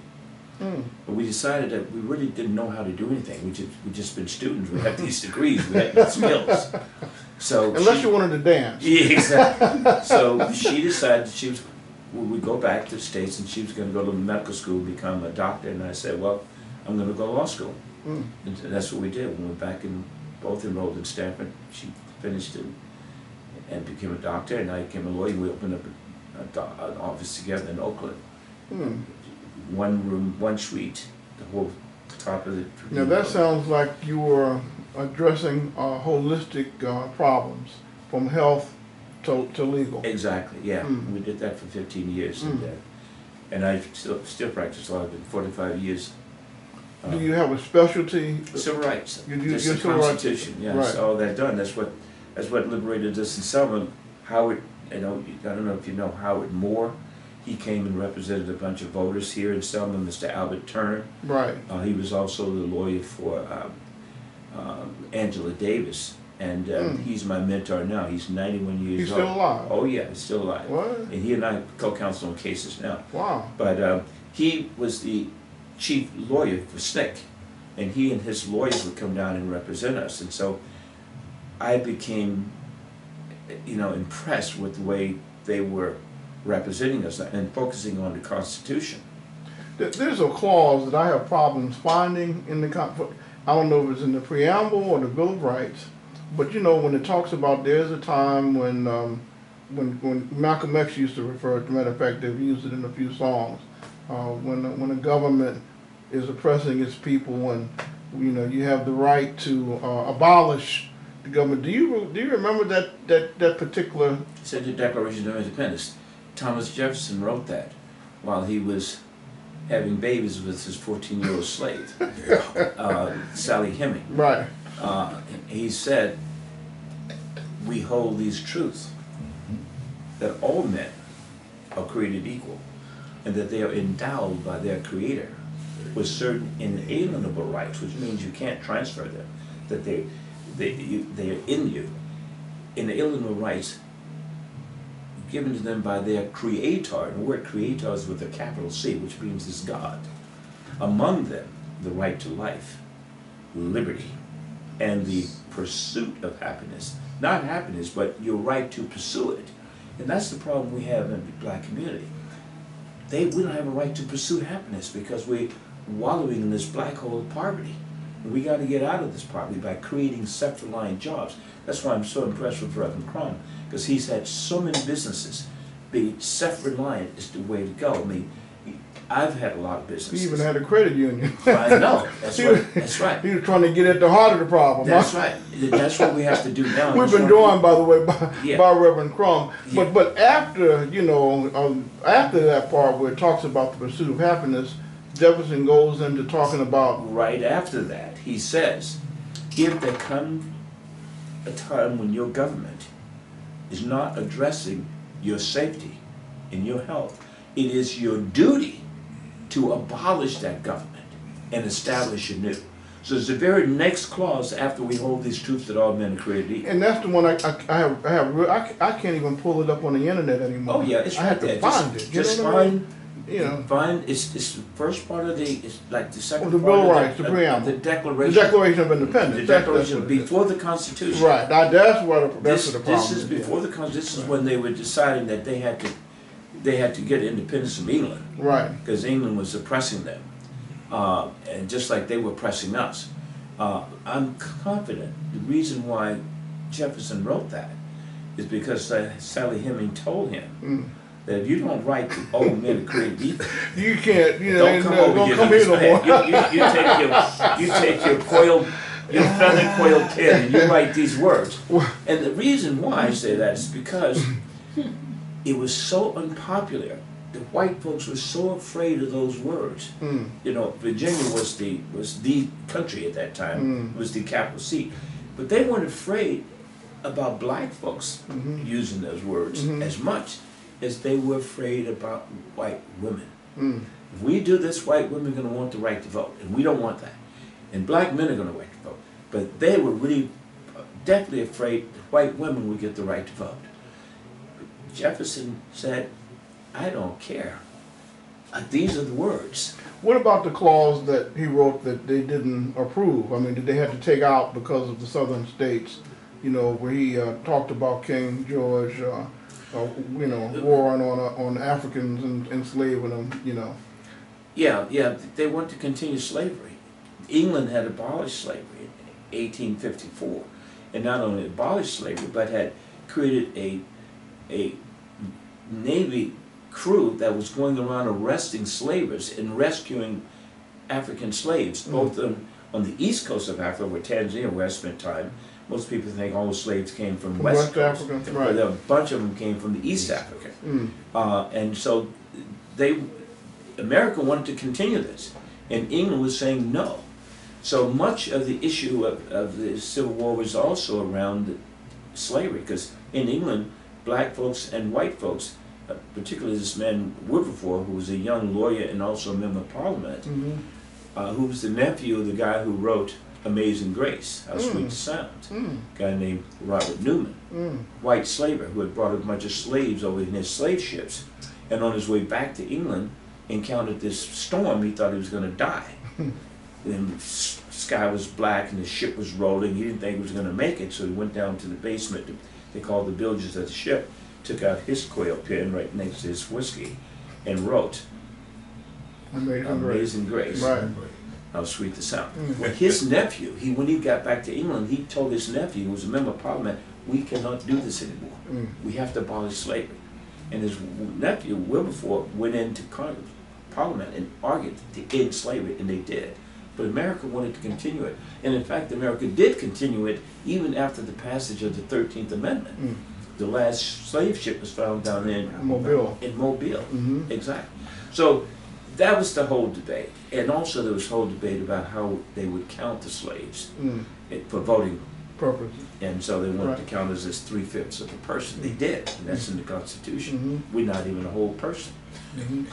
But we decided that we really didn't know how to do anything. We'd just been students. We had these degrees. We had no skills. So Unless you wanted to dance. Yeah, exactly. So she decided we would go back to the States, and she was going to go to medical school, become a doctor. And I said, well, I'm going to go to law school. And that's what we did. We went back and both enrolled in Stanford. She finished it and became a doctor, and I became a lawyer. We opened up an office together in Oakland. One room, one suite, the whole top of the... Now that sounds like you were addressing holistic problems, from health to legal. Exactly, yeah. We did that for 15 years. And I still practice law. I've been 45 years. Do you have a specialty? Civil rights. You're Just the civil rights. Constitution, yeah. Right. So all that done. That's what liberated us in Selma. Howard, I don't know if you know Howard Moore. He came and represented a bunch of voters here in Selma, Mr. Albert Turner. Right. He was also the lawyer for Angela Davis, and he's my mentor now. He's 91 years old. He's still alive? Oh yeah, he's still alive. What? And he and I co-counsel on cases now. Wow. But he was the chief lawyer for SNCC, and he and his lawyers would come down and represent us. And so I became, impressed with the way they were representing us and focusing on the Constitution. There's a clause that I have problems finding in the I don't know if it's in the preamble or the Bill of Rights, but when it talks about there's a time when Malcolm X used to refer to, matter of fact, they've used it in a few songs, when a government is oppressing its people, and you have the right to abolish the government. Do you remember that particular? It said the Declaration of Independence. Thomas Jefferson wrote that while he was having babies with his 14-year-old slave, Sally Heming. Right. He said, we hold these truths, that all men are created equal, and that they are endowed by their Creator with certain inalienable rights, which means you can't transfer them, that they are in you. Inalienable rights given to them by their Creator, and the word Creator is with a capital C, which means is God. Among them, the right to life, liberty, and the pursuit of happiness. Not happiness, but your right to pursue it. And that's the problem we have in the black community. We don't have a right to pursue happiness because we're wallowing in this black hole of poverty. We got to get out of this poverty by creating self-reliant jobs. That's why I'm so impressed with Reverend Crum, because he's had so many businesses. Be self-reliant is the way to go. I mean, I've had a lot of businesses. He even had a credit union. I know. That's right. That's right. He was trying to get at the heart of the problem. That's right. That's what we have to do now. We've been joined, by the way, Yeah. by Reverend Crum. Yeah. But after, you know, after that part where it talks about the pursuit of happiness, Jefferson goes into talking about... Right after that, he says, if there comes a time when your government is not addressing your safety and your health, it is your duty to abolish that government and establish a new. So it's the very next clause after we hold these truths that all men are created equal. And that's the one I can't even pull it up on the internet anymore. Oh yeah, it's I right have to there. find it. Just you know what I mean? find. You know, Find it's the first part of the, it's like the second the part Bill of of Rights, the preamble, the Declaration. the Declaration of Independence. The That's Declaration what it is. before the Constitution. Right. That's what the problem This is before the Constitution. This is when they were deciding that they had to get independence from England. Right. Because England was oppressing them, and just like they were oppressing us. I'm confident the reason why Jefferson wrote that is because Sally Heming told him that if you don't write the old men are created equal, you can't. You know, don't come over don't here. come here no more. You take your feather coiled pen and you write these words. And the reason why I say that is because it was so unpopular. The white folks were so afraid of those words. You know, Virginia was the country at that time. It was the capital seat, but they weren't afraid about black folks using those words as much as they were afraid about white women. If we do this, white women are going to want the right to vote, and we don't want that. And black men are going to want to vote, but they were really definitely afraid that white women would get the right to vote. But Jefferson said, I don't care. These are the words. What about the clause that he wrote that they didn't approve? I mean, did they have to take out because of the southern states? You know, where he talked about King George, you know, warring on Africans and enslaving them. You know. Yeah, they want to continue slavery. England had abolished slavery in 1854, and not only abolished slavery, but had created a navy crew that was going around arresting slavers and rescuing African slaves, both on the east coast of Africa, where Tanzania, where I spent time. Most people think all the slaves came from West Coast, Africa, but right. a bunch of them came from the East Africa. And so America wanted to continue this, and England was saying no. So much of the issue of the Civil War was also around slavery, because in England, black folks and white folks, particularly this man Wilberforce, who was a young lawyer and also a member of Parliament, who was the nephew of the guy who wrote Amazing Grace, How Sweet the Sound, a guy named Robert Newman, white slaver who had brought a bunch of slaves over in his slave ships, and on his way back to England encountered this storm. He thought he was going to die. And the sky was black and the ship was rolling. He didn't think he was going to make it, so he went down to the basement. They called the bilges of the ship, took out his quill pen right next to his whiskey, and wrote Amazing Grace. Right. How sweet the sound. Well, his nephew, when he got back to England, he told his nephew, who was a member of Parliament, we cannot do this anymore. We have to abolish slavery. And his nephew, Wilberforce, went into Parliament and argued to end slavery, and they did. But America wanted to continue it. And in fact, America did continue it even after the passage of the 13th Amendment. The last slave ship was found down there in Mobile. Exactly. So that was the whole debate. And also there was a whole debate about how they would count the slaves for voting purpose. And so they wanted to count us as 3/5 of a person. They did, and that's in the Constitution. We're not even a whole person.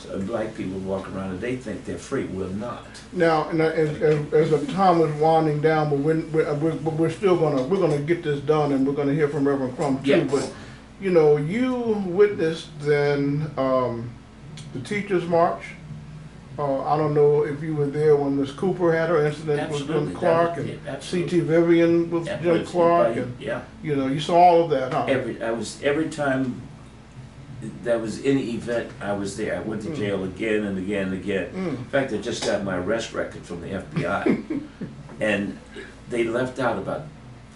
So black people walk around and they think they're free. We're not. Now, and as the time is winding down, but we're still gonna get this done, and we're gonna hear from Reverend Crum too. Yeah. But you know, you witnessed then the Teachers March. I don't know if you were there when Miss Cooper had her incident with Jim Clark, and C.T. Vivian with Jim Clark, and you know, you saw all of that, huh? Every time there was any event, I was there. I went to jail again and again and again. In fact, I just got my arrest record from the FBI. and they left out about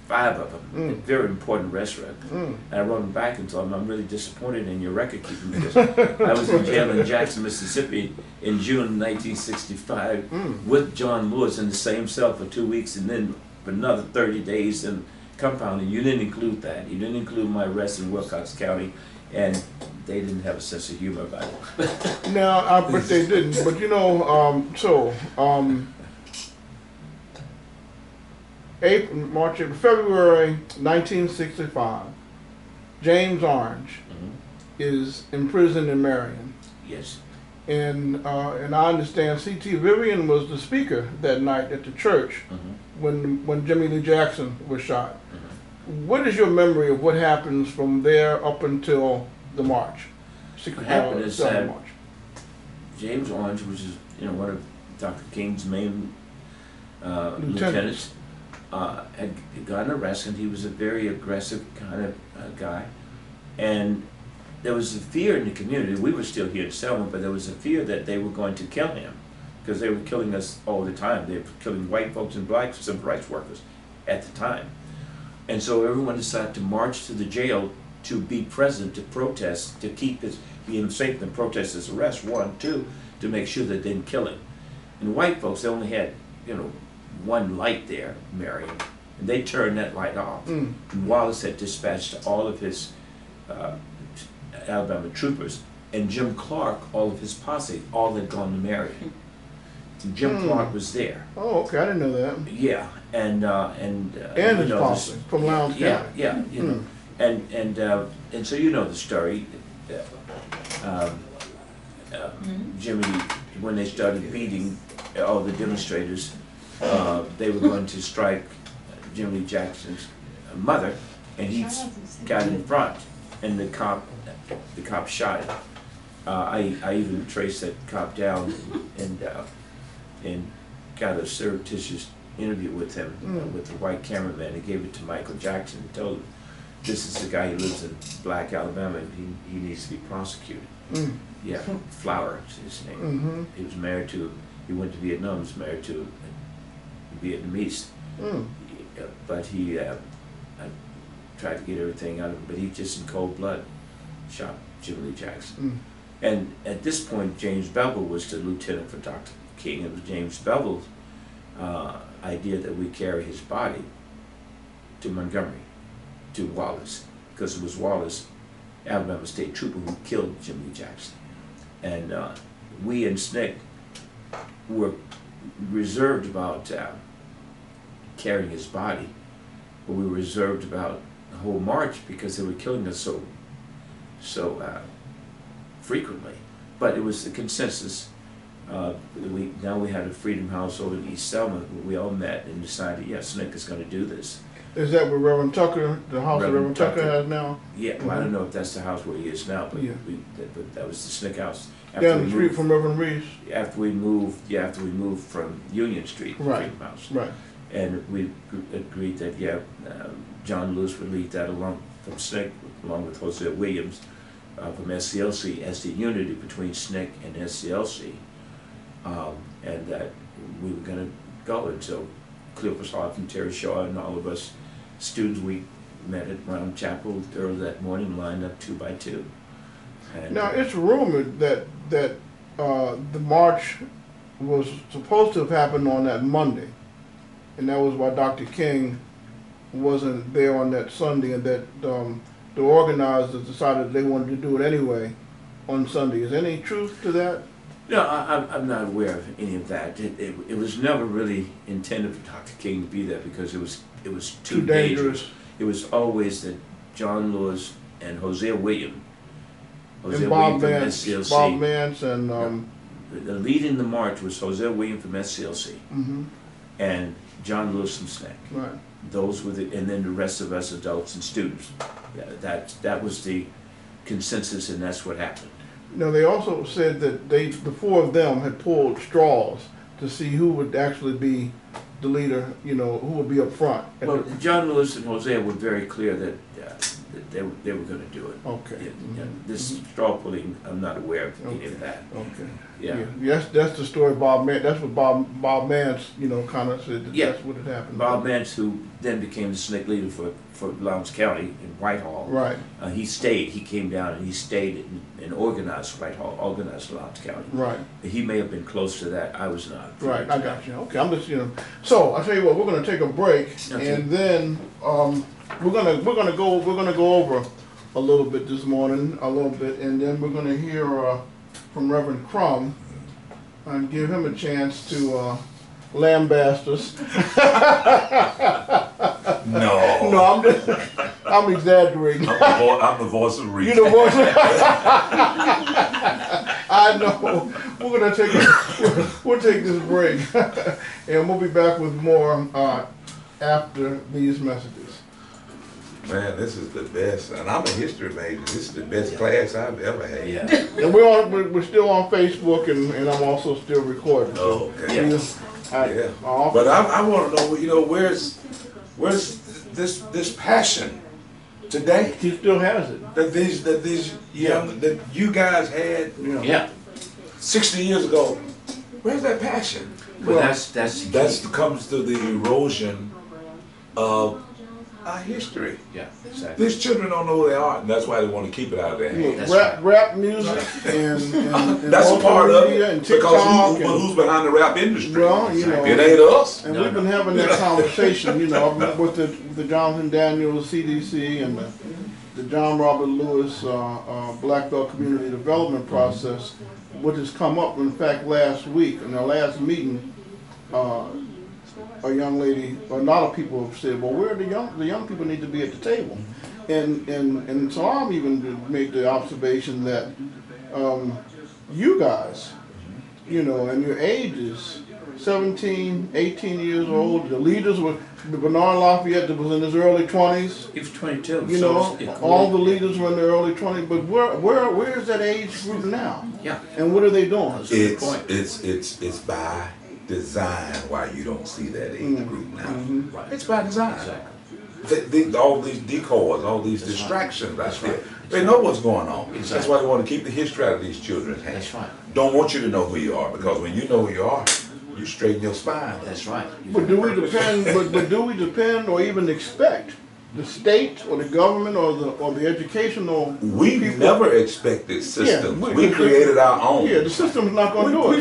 5 of them, very important restaurants. And I wrote them back and told them, I'm really disappointed in your record keeping because I was in jail in Jackson, Mississippi in June 1965 with John Lewis in the same cell for 2 weeks and then for another 30 days in compound, and you didn't include that. You didn't include my arrest in Wilcox County, and they didn't have a sense of humor about it. No, but they didn't. But you know, February 1965, James Orange is imprisoned in Marion. Yes. And I understand C.T. Vivian was the speaker that night at the church when Jimmy Lee Jackson was shot. What is your memory of what happens from there up until the march? What happened is that March. James Orange, which is one of Dr. King's main lieutenants, had gotten arrested. He was a very aggressive kind of guy, and there was a fear in the community. We were still here in Selma, but there was a fear that they were going to kill him because they were killing us all the time. They were killing white folks and black civil rights workers at the time. And so everyone decided to march to the jail to be present, to protest, to keep him safe and protest his arrest, 1, 2, to make sure that they didn't kill him. And white folks, they only had, one light there, Marion, and they turned that light off. And Wallace had dispatched all of his Alabama troopers, and Jim Clark, all of his posse, all had gone to Marion. And Jim Clark was there. Oh, okay, I didn't know that. Yeah, and his posse from Lowndes County. Yeah, and so you know the story. Jimmy, when they started beating all the demonstrators, they were going to strike Jimmy Lee Jackson's mother, and he got in front, and the cop shot him. I even traced that cop down and got a surreptitious interview with him, with the white cameraman. He gave it to Michael Jackson and told him, this is the guy who lives in Black Alabama, and he needs to be prosecuted. Yeah, Flower is his name. He was married to, he went to Vietnam, he was married to a Vietnamese. But he, I tried to get everything out of him, but he just in cold blood shot Jimmy Lee Jackson. And at this point, James Bevel was the lieutenant for Dr. King. It was James Bevel's idea that we carry his body to Montgomery, to Wallace, because it was Wallace, Alabama State Trooper, who killed Jimmy Lee Jackson. And we and SNCC were reserved about carrying his body, but we were reserved about the whole march because they were killing us so frequently. But it was the consensus. Now we had a Freedom House over in East Selma. We all met and decided, yes, SNCC is going to do this. Is that where Reverend Tucker, the house that Reverend Tucker has now? Yeah, well, I don't know if that's the house where he is now, but, but that was the SNCC house. Down the street from Reverend Reese? After we moved from Union Street to Freedom House. Right. And we agreed that, John Lewis would lead that along from SNCC, along with Hosea Williams from SCLC, as the unity between SNCC and SCLC. And that we were going to go. And so Cleopas Hoff and Terry Shaw and all of us students, we met at Brown Chapel early that morning, lined up 2 by 2. And now it's rumored that the march was supposed to have happened on that Monday, and that was why Dr. King wasn't there on that Sunday, and that the organizers decided they wanted to do it anyway on Sunday. Is there any truth to that? No, I'm not aware of any of that. It was never really intended for Dr. King to be there because it was too dangerous. It was always that John Lewis and Hosea Williams, and Bob Mance, and the lead in the march was Hosea Williams from SCLC, and John Lewis from SNCC. Right. Those were and then the rest of us adults and students. That was the consensus, and that's what happened. Now, they also said that the 4 of them had pulled straws to see who would actually be the leader, who would be up front. Well, John Lewis and Hosea were very clear that they were going to do it. Okay. This straw pulling, I'm not aware of any of that. Okay. Yeah. That's the story Bob Mann, that's what Bob Mann's, kind of said that Yeah. that's what had happened. Bob Mance, who then became the snake leader for Lowndes County in Whitehall. Right. He stayed. He came down and he stayed and organized Whitehall, organized Lowndes County. Right. He may have been close to that. I was not. Right, I got you. Okay, I'm just, So I tell you what, we're gonna take a break, Okay. and then we're gonna go over a little bit this morning, and then we're gonna hear from Reverend Crum and give him a chance to lambast us. No. No, I'm exaggerating. I'm the voice of reason. You the voice. I know. We're gonna we'll take this break, and we'll be back with more after these messages. Man, this is the best, and I'm a history major. This is the best class I've ever had. Yeah. And we're still on Facebook, and I'm also still recording. Oh, okay. Yeah. But I want to know, where's this passion today He still has it. that you guys had Yeah. 60 years ago. Where's that passion? But Well, that's Comes to the erosion of our history. yeah, exactly. These children don't know who they are, and that's why they want to keep it out of their hands. That's rap music and That's a social part of media it, and TikTok because who's behind the rap industry? Well, It ain't us. And No, we've been having that conversation, with the Jonathan Daniels CDC and the John Robert Lewis Black Belt Community Development Process, which has come up, in fact, last week in our last meeting. A young lady, a lot of people have said, well, where are the young people need to be at the table? And so I'm even made the observation that you guys, and your ages, 17, 18 years old, the leaders were, Bernard Lafayette that was in his early 20s, He was 22. all the leaders were in their early 20s, but where is that age group now? Yeah. And what are they doing? That's a good point. It's by design why you don't see that age group now. Right. It's by design. Exactly. All these decoys, all these distractions out there. They know what's going on. Exactly. That's why they want to keep the history out of these children's hands. That's right. Don't want you to know who you are, because when you know who you are, you straighten your spine. That's right. But do we depend? But do we depend, or even expect, the state or the government or the educational? We people? never expected systems. Yeah, we created our own. Yeah, the system's not going to do it.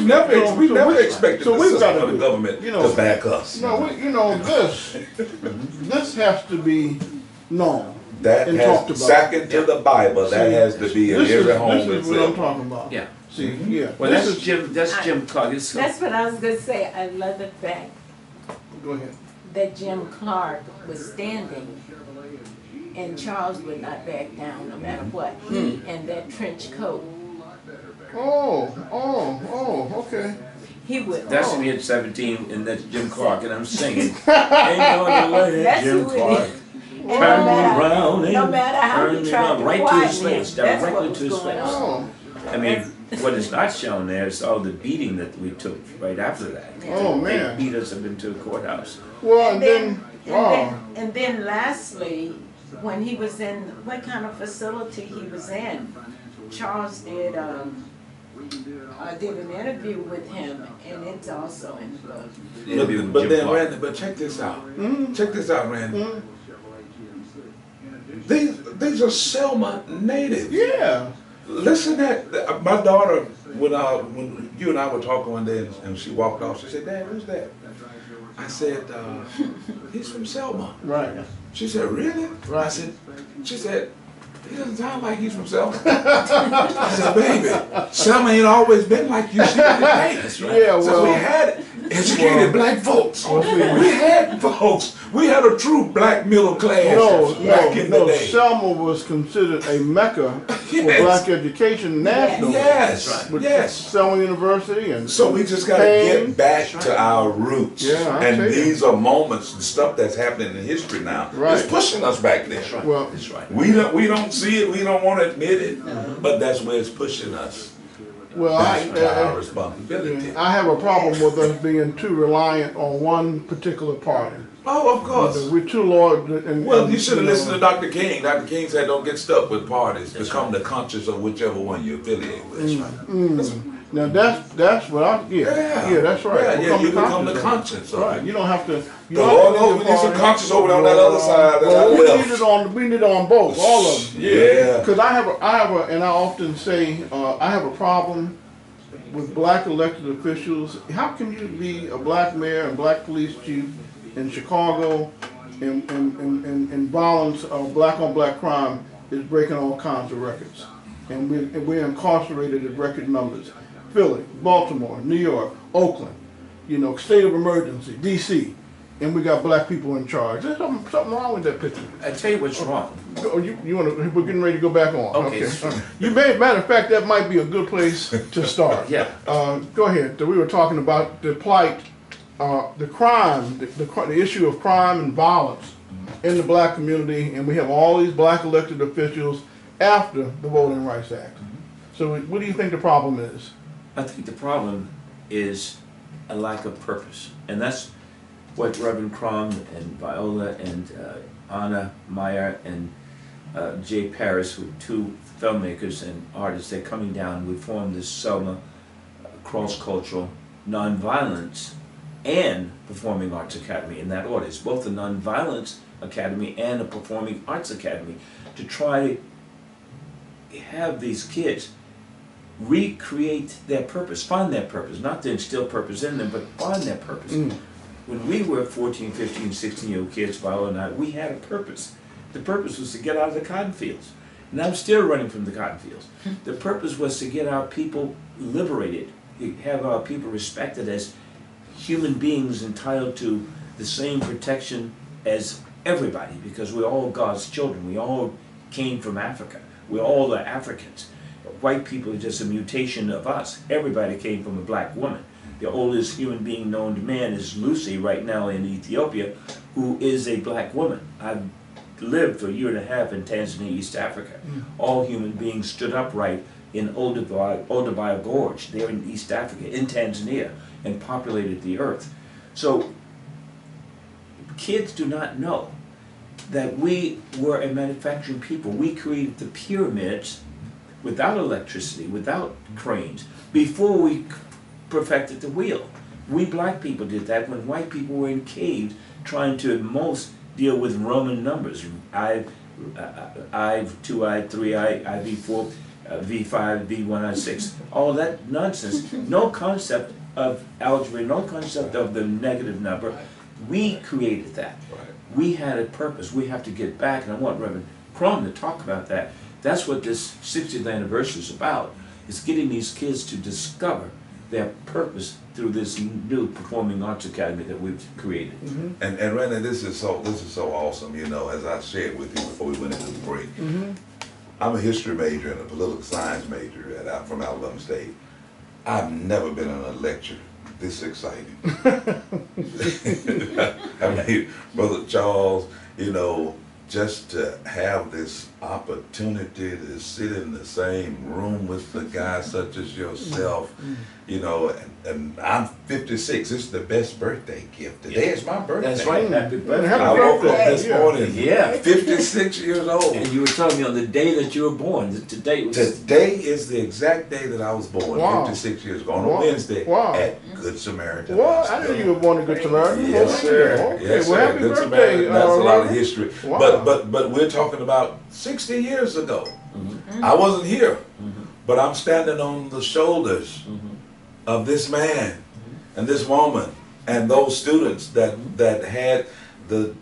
We've never we- expected so the we've system gotta of the do it. government to back us. No, this has to be known. That and has, talked about. second to the Bible, that has to be in This every is home what I'm itself. talking about. Yeah. See, yeah. Well, this that's is, Jim. That's Jim Clark. It's so, That's what I was gonna say. I love the fact Go ahead. that Jim Clark was standing and Charles would not back down no matter what. He and that trench coat, Okay. he would. that's me at 17, and that's Jim Clark, and I'm singing. Ain't gonna let That's Jim who it Clark is. turn me around. No matter how turn he me tried around. to Right to quiet his him, face, that's directly what was to his going face. on. I mean, what is not shown there is all the beating that we took right after that. Oh, man. They beat us up into the courthouse. Well, and then And then lastly, when he was in, what kind of facility he was in, Charles did an interview with him, and it's also in the book. Interview with But Jim then, Clark. Randy, but check this out. Check this out, Randy. These are Selma natives. yeah. Listen at my daughter when you and I were talking one day and she walked off. She said, "Dad, who's that?" I said, "He's from Selma." Right. She said, "Really?" Right. I said, "She said, he doesn't sound like he's from Selma." I said, "Baby, Selma ain't always been like you see it today." That's right. Yeah. So we Well. had educated black folks. Well, see, We had folks. We had a true black middle class back in the day. Selma was considered a mecca for Yes. black education nationally. Yes, That's right. With yes. Selma University and So we just got to Pain. get back to our roots. Yeah, I and tell you. these are moments and stuff that's happening in history now. Right. It's pushing us back there. That's right. Well- That's right. We don't see it. We don't want to admit it. But that's where it's pushing us well, back to our responsibility. I have a problem with us being too reliant on one particular party. Oh, of course. We're too loyal. Well, you should have listened to Dr. King. Dr. King said, "Don't get stuck with parties. That's Become right. the conscious of whichever one you affiliate with." That's right. Now that's what yeah, that's right. Yeah, you become conscious the of it. conscience of Right, it. you don't have to. The Lord knows we need some conscience over there on that other side that I we left. need it on both, all of them. Yeah. Because I have a, and I often say I have a problem with black elected officials. How can you be a black mayor and black police chief in Chicago, and violence of black on black crime is breaking all kinds of records, and we're incarcerated at record numbers. Philly, Baltimore, New York, Oakland, state of emergency, D.C., and we got black people in charge. There's something wrong with that picture. I tell you what's wrong. Oh, you want to? We're getting ready to go back on. Okay. Matter of fact, that might be a good place to start. Yeah. Go ahead. We were talking about the plight, the crime, the issue of crime and violence in the black community, and we have all these black elected officials after the Voting Rights Act. So, what do you think the problem is? I think the problem is a lack of purpose, and that's what Reverend Crum and Viola and Anna Meyer and Jay Paris, who are two filmmakers and artists, they're coming down. We formed this Selma cross-cultural nonviolence and performing arts academy in that order. It's both a nonviolence academy and a performing arts academy to try to have these kids recreate their purpose, find their purpose, not to instill purpose in them, but find their purpose. When we were 14, 15, 16-year-old kids, Viola and I, we had a purpose. The purpose was to get out of the cotton fields. And I'm still running from the cotton fields. The purpose was to get our people liberated, have our people respected as human beings entitled to the same protection as everybody, because we're all God's children. We all came from Africa. We're all the Africans. White people are just a mutation of us. Everybody came from a black woman. The oldest human being known to man is Lucy right now in Ethiopia, who is a black woman. I've lived for a year and a half in Tanzania, East Africa. All human beings stood upright in Olduvai Gorge, there in East Africa, in Tanzania, and populated the earth. So kids do not know that we were a manufacturing people. We created the pyramids without electricity, without cranes, before we perfected the wheel. We black people did that when white people were in caves trying to at most deal with Roman numbers. I, 2I, 3I, IV4, V5, V1, I6, all that nonsense. No concept of algebra, no concept of the negative number. We created that. We had a purpose. We have to get back, and I want Reverend Crum to talk about that. That's what this 60th anniversary is about, is getting these kids to discover their purpose through this new performing arts academy that we've created. And Randy, this is so awesome. As I shared with you before we went into the break, I'm a history major and a political science major from Alabama State. I've never been in a lecture this exciting. I mean, Brother Charles, just to have this opportunity to sit in the same room with the guys such as yourself, and I'm 56. This is the best birthday gift. Today is my birthday. That's right. Happy birthday. I woke up this morning, 56 years old. And you were telling me on the day that you were born, today is the exact day that I was born, Wow. 56 years ago, on a Wednesday at Good Samaritan. Well, I knew you were born at Good Samaritan. Yes, sir. Okay, Yes, well, sir. happy Good birthday. Samaritan. That's a lot of history. Wow. But we're talking about 60 years ago. I wasn't here, but I'm standing on the shoulders of this man and this woman and those students that had the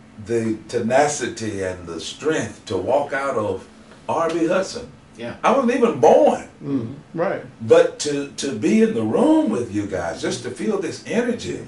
tenacity and the strength to walk out of R.B. Hudson. Yeah. I wasn't even born. Right. But to be in the room with you guys, just to feel this energy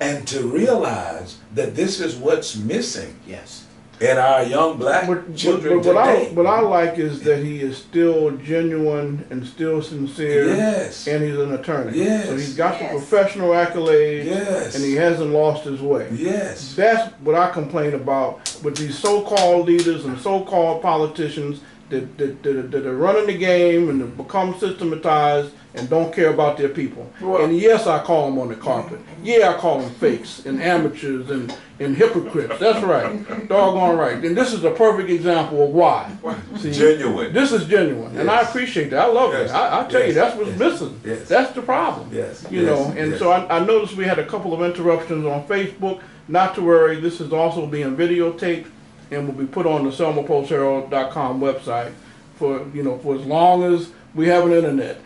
and to realize that this is what's missing Yes. in our young black children today. What I like is that he is still genuine and still sincere. Yes. And he's an attorney. Yes. So he's got the professional accolades. Yes. And he hasn't lost his way. Yes. That's what I complain about with these so-called leaders and so-called politicians that are running the game and become systematized and don't care about their people. Well, and yes, I call them on the carpet. Yeah, I call them fakes and amateurs and hypocrites. That's right. Doggone right. And this is a perfect example of why. See, genuine. this is genuine. And I Yes. appreciate that. I love Yes. it. I tell you, Yes. that's what's Yes. missing. Yes. That's the problem. Yes. You Yes. know, and Yes. so I noticed we had a couple of interruptions on Facebook. Not to worry, this is also being videotaped and will be put on the selmapostherald.com website for, you know, for as long as we have an internet.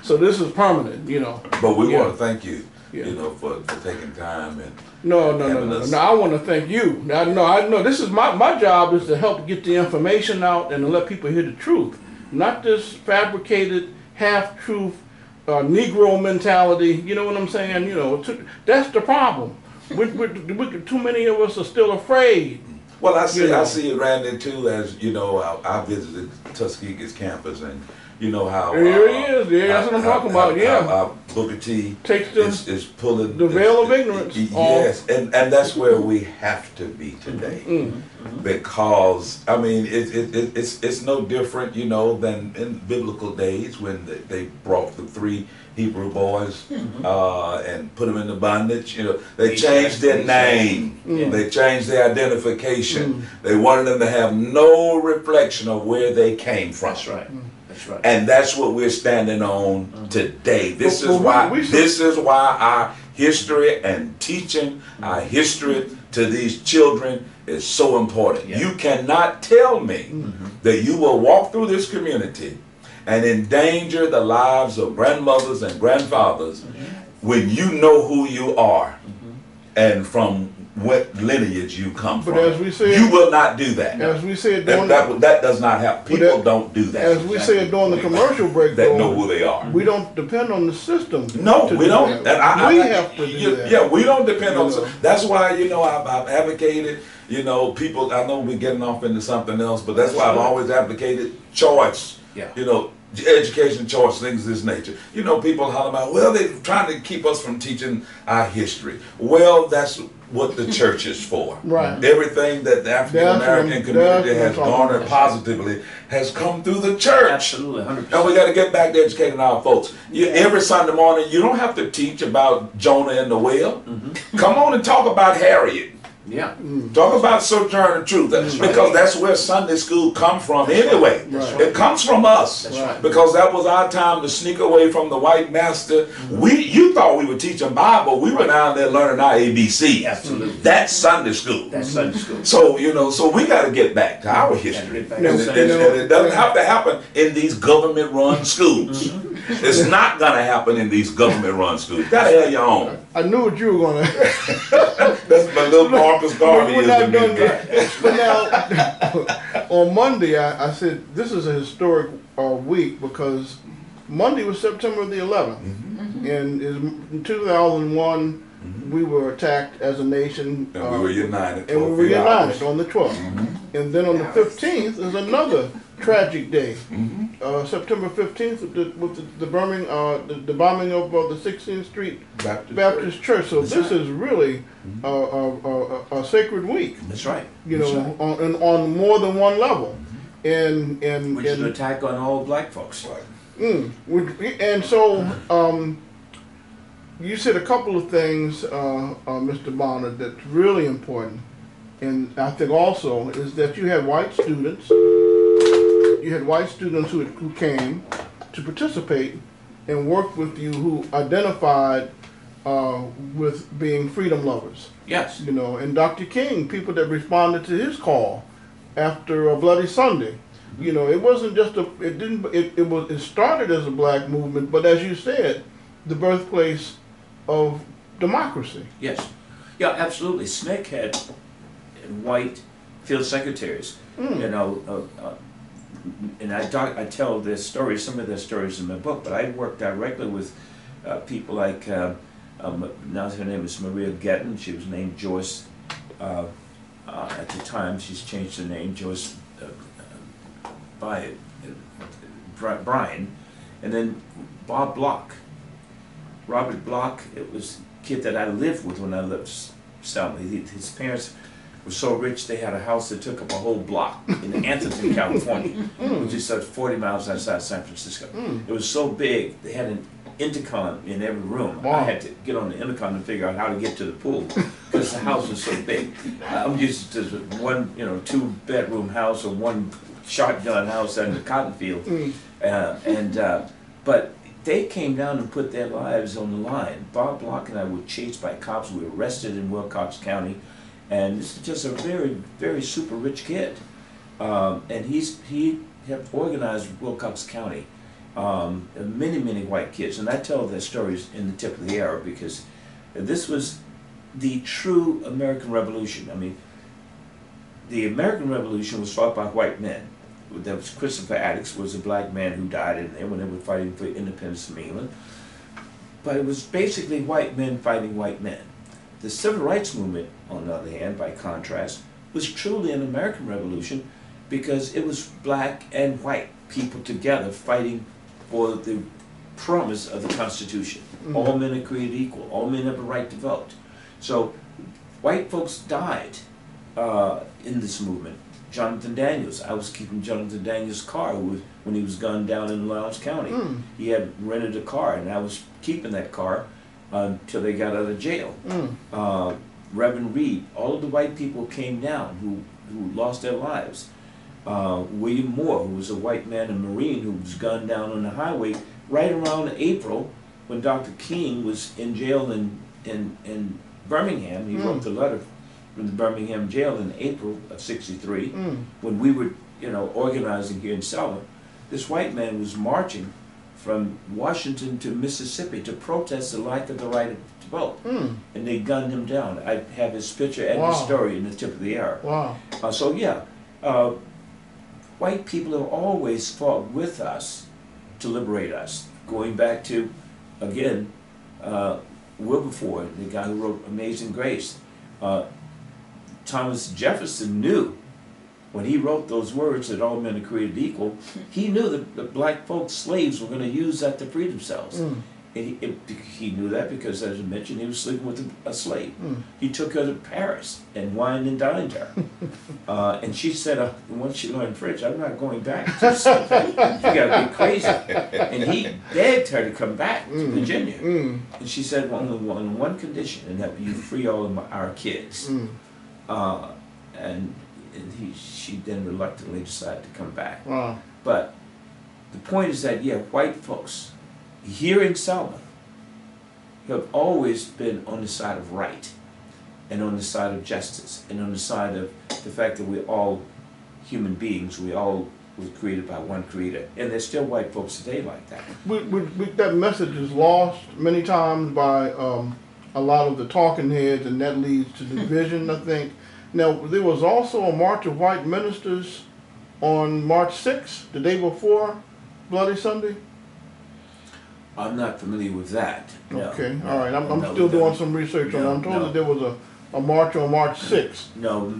So this is permanent, you know. But we Yeah. want to thank you, Yeah. you know, for taking time and No. having us- No, I want to thank you. I know this is my job is to help get the information out and to let people hear the truth, not this fabricated half-truth Negro mentality. You know what I'm saying? You know, that's the problem. Too many of us are still afraid. Well, I see, You know. I see it, Randy, too, as you know. I visited Tuskegee's campus, and you know how. Here he is. Yeah, that's what I'm talking about. Yeah. How Booker T Takes the- is pulling the veil of ignorance Yes, and that's where we have to be today, because I mean it's no different, you know, than in biblical days when they brought the 3 Hebrew boys and put them into bondage. You know, they changed their name, they changed their identification. They wanted them to have no reflection of where they came from. That's right. That's right. And that's what we're standing on today. This Well, is why we should- this is why our history and teaching our history to these children is so important. Yeah. You cannot tell me that you will walk through this community and endanger the lives of grandmothers and grandfathers when you know who you are and from what lineage you come But from. as we said- you will not do that. As we said during That does not happen. People don't do that. as we said during the commercial break, That though, know who they are. we don't depend on the system. No, to we do don't. that. And We have to do you- that. Yeah, we don't depend on. You know. That's why, you know, I've advocated. You know, people. I know we're getting off into something else, but that's why I've always advocated choice. Yeah. You know, education, choice, things of this nature. You know, people holler about, well, they're trying to keep us from teaching our history. Well, that's what the church is for. Right. Everything that the African American That's community what I'm has talking garnered about. positively has come through the church. Absolutely, 100%. And we got to get back to educating our folks. Every Sunday morning, you don't have to teach about Jonah and the whale. Come on and talk about Harriet. Yeah. Talk about Sojourner Truth. Because that's where Sunday school come from anyway. Right. It comes from us. That's right. Because that was our time to sneak away from the white master. You thought we were teaching Bible. We were down there learning our ABC. Absolutely. That's Sunday school. That's Sunday school. So, you know, so we got to get back to our history. get back And to it, Sunday and school. it doesn't have to happen in these government-run schools. It's not going to happen in these government-run schools. You got to have your own. I knew what you were going to. That's my little Marcus Garvey. We're not done yet. But now, on Monday, I said this is a historic week because Monday was September the 11th, and in 2001 we were attacked as a nation, And we were united. and we for a were few united hours. on the 12th, and then on the 15th is another tragic day. September 15th with the bombing of the 16th Street Baptist Church. So this is really a sacred week, That's right. you That's know, right. on more than one level. And Which is an attack on all black folks. and so you said a couple of things, Mr. Bonner, that's really important. And I think also is that you had white students. You had white students who came to participate and work with you, who identified with being freedom lovers. Yes. You know, and Dr. King, people that responded to his call after a Bloody Sunday. You know, it wasn't just it started as a black movement, but as you said, the birthplace of democracy. Yes. Yeah, absolutely. SNCC had white field secretaries, you know, and I tell their stories, some of their stories in my book, but I worked directly with people like, now her name is Maria Getton. She was named Joyce at the time. She's changed her name, Joyce by Brian, and then Bob Block. Robert Block, it was a kid that I lived with when I lived Selma. His parents was so rich they had a house that took up a whole block in Atherton, California, which is 40 miles outside San Francisco. It was so big, they had an intercom in every room. Wow. I had to get on the intercom to figure out how to get to the pool because the house was so big. I'm used to one, 2-bedroom house or one shotgun house out in the cotton field. But they came down and put their lives on the line. Bob Block and I were chased by cops. We were arrested in Wilcox County. And this is just a very, very super rich kid. And he had organized Wilcox County, many, many white kids. And I tell their stories in the tip of the arrow because this was the true American Revolution. I mean, the American Revolution was fought by white men. There was Christopher Atty was a black man who died in there when they were fighting for independence from England. But it was basically white men fighting white men. The Civil Rights Movement, on the other hand, by contrast, was truly an American Revolution because it was black and white people together fighting for the promise of the Constitution. All men are created equal. All men have a right to vote. So white folks died in this movement. Jonathan Daniels, I was keeping Jonathan Daniels' car when he was gunned down in Lowndes County. He had rented a car, and I was keeping that car until they got out of jail. Reverend Reed, all of the white people came down who lost their lives. William Moore, who was a white man, a Marine, who was gunned down on the highway right around April when Dr. King was in jail in Birmingham. He wrote the letter from the Birmingham jail in April of '63 when we were, organizing here in Selma. This white man was marching from Washington to Mississippi to protest the lack of the right to vote. And they gunned him down. I have his picture and his story in the tip of the arrow. Wow. So yeah, white people have always fought with us to liberate us. Going back to, again, Wilberforce, the guy who wrote Amazing Grace. Thomas Jefferson knew when he wrote those words that all men are created equal, he knew that the black folks, slaves, were going to use that to free themselves. And he knew that because, as I mentioned, he was sleeping with a slave. He took her to Paris and wined and dined her. And she said, once she learned French, I'm not going back to slavery. You got to be crazy. And he begged her to come back to Virginia. And she said, well, on one condition, and that you free all of our kids. She then reluctantly decided to come back. Wow. But the point is that, white folks here in Selma have always been on the side of right and on the side of justice and on the side of the fact that we're all human beings. We all were created by one creator. And there's still white folks today like that. That message is lost many times by a lot of the talking heads, and that leads to division, I think. Now, there was also a march of white ministers on March 6th, the day before Bloody Sunday. I'm not familiar with that. No, Okay, no, all right. I'm no, still no, doing some research on it. I'm told no. that there was a march on March 6th. No,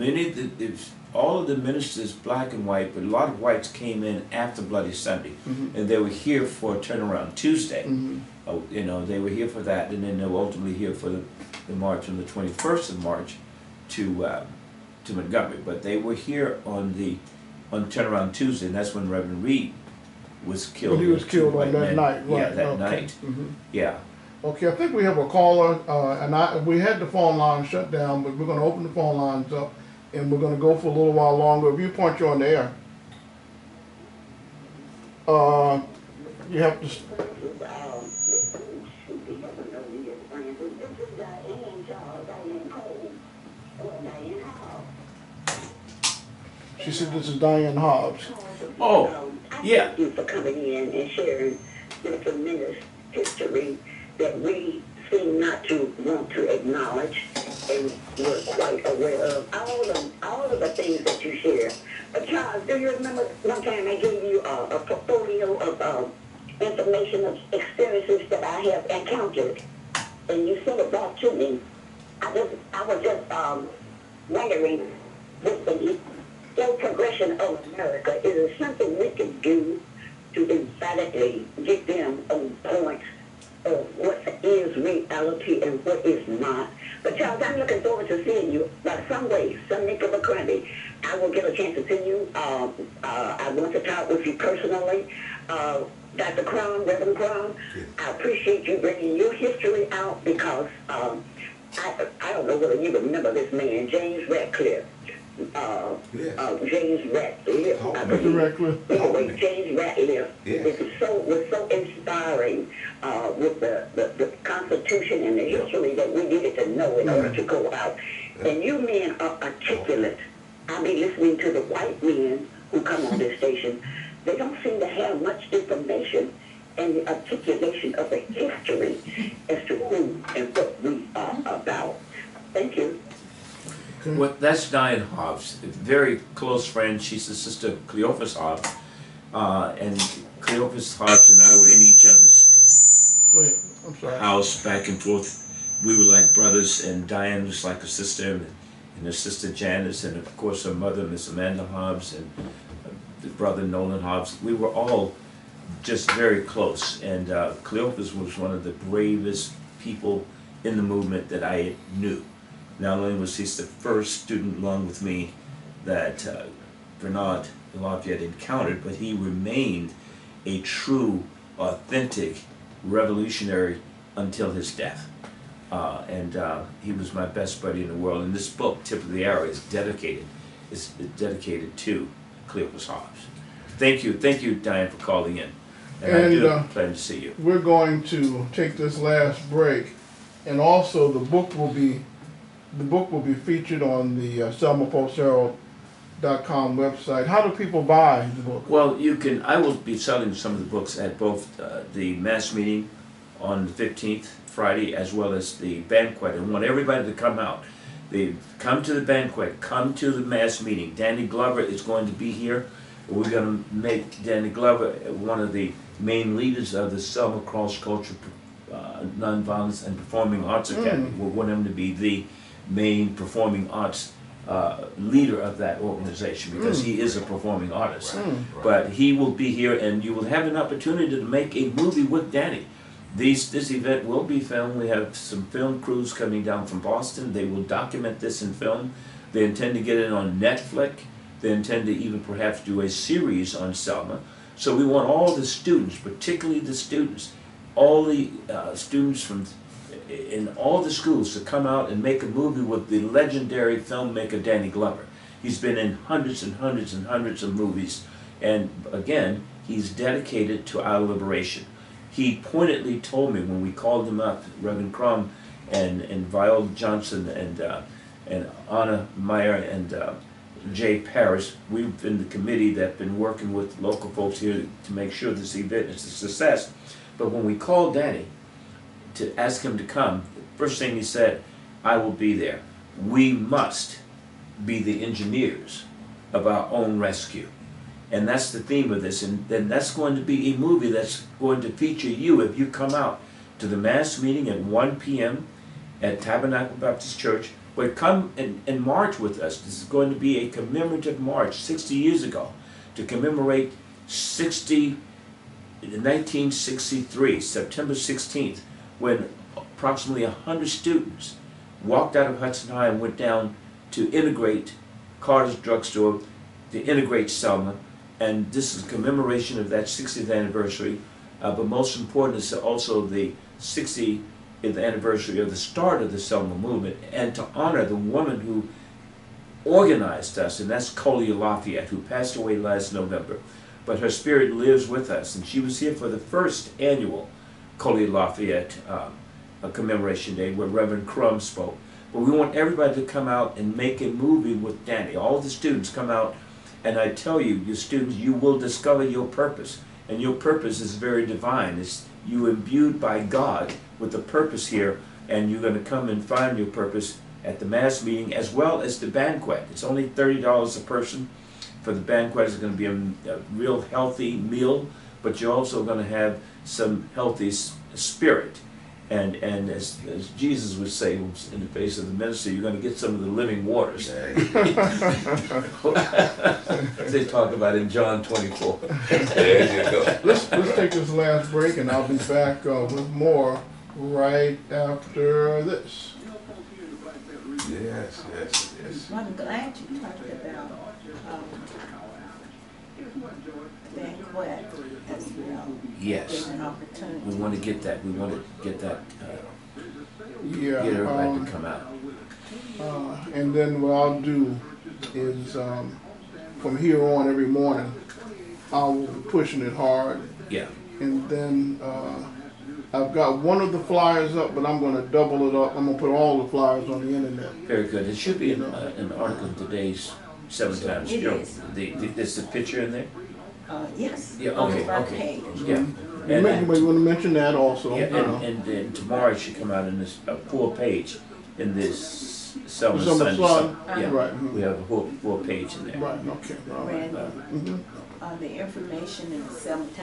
all of the ministers, black and white, but a lot of whites came in after Bloody Sunday, and they were here for Turnaround Tuesday. They were here for that, and then they were ultimately here for the march on the 21st of March to Montgomery. But they were here on Turnaround Tuesday, and that's when Reverend Reed was killed. But he was killed on that night, right? Yeah, that night. Yeah. Okay, I think we have a caller, and we had the phone line shut down, but we're going to open the phone lines up, and we're going to go for a little while longer. If you point, you're on the air. You have to. She said this is Diane Hobbs. Oh, yeah. Thank you for coming in and sharing the tremendous history that we seem not to want to acknowledge, and we're quite aware of all of the things that you share. But Charles, do you remember one time I gave you a portfolio of information of experiences that I have encountered, and you sent it back to me? I was just wondering, with the slow progression of America, is there something we could do to emphatically get them on point what is reality and what is not. But Charles, I'm looking forward to seeing you by some way, some nick of a cranny. I will get a chance to see you. I want to talk with you personally. Dr. Crum, Reverend Crum, I appreciate you bringing your history out because I don't know whether you remember this man, James Ratcliffe. James Ratcliffe. Mr. Ratcliffe. Anyway, James Ratcliffe Yes. was so inspiring with the Constitution and the history that we needed to know in order to go out. And you men are articulate. I be listening to the white men who come on this station. They don't seem to have much information and the articulation of the history as to who and what we are about. Thank you. Well, that's Diane Hobbs, a very close friend. She's the sister of Cleophas Hobbs. And Cleophas Hobbs and I were in each other's Go ahead. I'm sorry. house back and forth. We were like brothers, and Diane was like a sister, and her sister Janice, and of course her mother, Miss Amanda Hobbs, and the brother Nolan Hobbs. We were all just very close, and Cleophas was one of the bravest people in the movement that I knew. Not only was he the first student along with me that Bernard Lafayette encountered, but he remained a true, authentic revolutionary until his death. He was my best buddy in the world. And this book, Tip of the Arrow, is dedicated to Cleophas Hobbs. Thank you, Diane, for calling in. And I do plan to see you. We're going to take this last break, and also the book will be featured on the selmapostherald.com website. How do people buy the book? Well, I will be selling some of the books at both the mass meeting on the 15th, Friday, as well as the banquet. And I want everybody to come out. Come to the banquet, come to the mass meeting. Danny Glover is going to be here. We're going to make Danny Glover one of the main leaders of the Selma Cross Culture Nonviolence and Performing Arts Academy. We want him to be the main performing arts leader of that organization, because he is a performing artist. But he will be here, and you will have an opportunity to make a movie with Danny. This event will be filmed. We have some film crews coming down from Boston. They will document this in film. They intend to get it on Netflix. They intend to even perhaps do a series on Selma. So we want all the students, particularly the students, all the students from in all the schools to come out and make a movie with the legendary filmmaker Danny Glover. He's been in hundreds and hundreds and hundreds of movies, and again, he's dedicated to our liberation. He pointedly told me when we called him up, Reverend Crum and Viola Johnson and Anna Meyer and Jay Parrish, we've been the committee that's been working with local folks here to make sure this event is a success. But when we called Danny to ask him to come, first thing he said, I will be there. We must be the engineers of our own rescue. And that's the theme of this. And then that's going to be a movie that's going to feature you if you come out to the mass meeting at 1 p.m. at Tabernacle Baptist Church. But come and march with us. This is going to be a commemorative march 60 years ago to commemorate 1963, September 16th, when approximately 100 students walked out of Hudson High and went down to integrate Carter's Drugstore, to integrate Selma. And this is a commemoration of that 60th anniversary. But most important is also the 60th anniversary of the start of the Selma movement, and to honor the woman who organized us, and that's Coley Lafayette, who passed away last November. But her spirit lives with us, and she was here for the first annual Coley Lafayette commemoration day where Reverend Crum spoke. But we want everybody to come out and make a movie with Danny. All the students come out, and I tell you, you students, you will discover your purpose. And your purpose is very divine. It's you imbued by God with a purpose here, and you're going to come and find your purpose at the mass meeting as well as the banquet. It's only $30 a person. For the banquet, it's going to be a real healthy meal, but you're also going to have some healthy spirit. And as Jesus would say in the face of the minister, you're going to get some of the living waters. They talk about in John 24. There you go. Let's take this last break, and I'll be back with more right after this. Yes. I'm glad you talked about banquet as well. Yes. As an opportunity. We want to get that. We want to get that. Yeah. Get everybody to come out. And then what I'll do is from here on every morning, I will be pushing it hard. Yeah. And then I've got one of the flyers up, but I'm going to double it up. I'm going to put all the flyers on the internet. Very good. It should be in an article in today's 7 Times. It You know, is. There's the picture in there. Yes. Yeah. On the Okay. front Okay. page. Yeah. You may want to mention that also. Yeah, you know. and tomorrow it should come out in this full page in this Selma Selma Sunday. Sun. Yeah, Right. we have a full page in there. Right. Okay. All right. Randy, the information in the Selma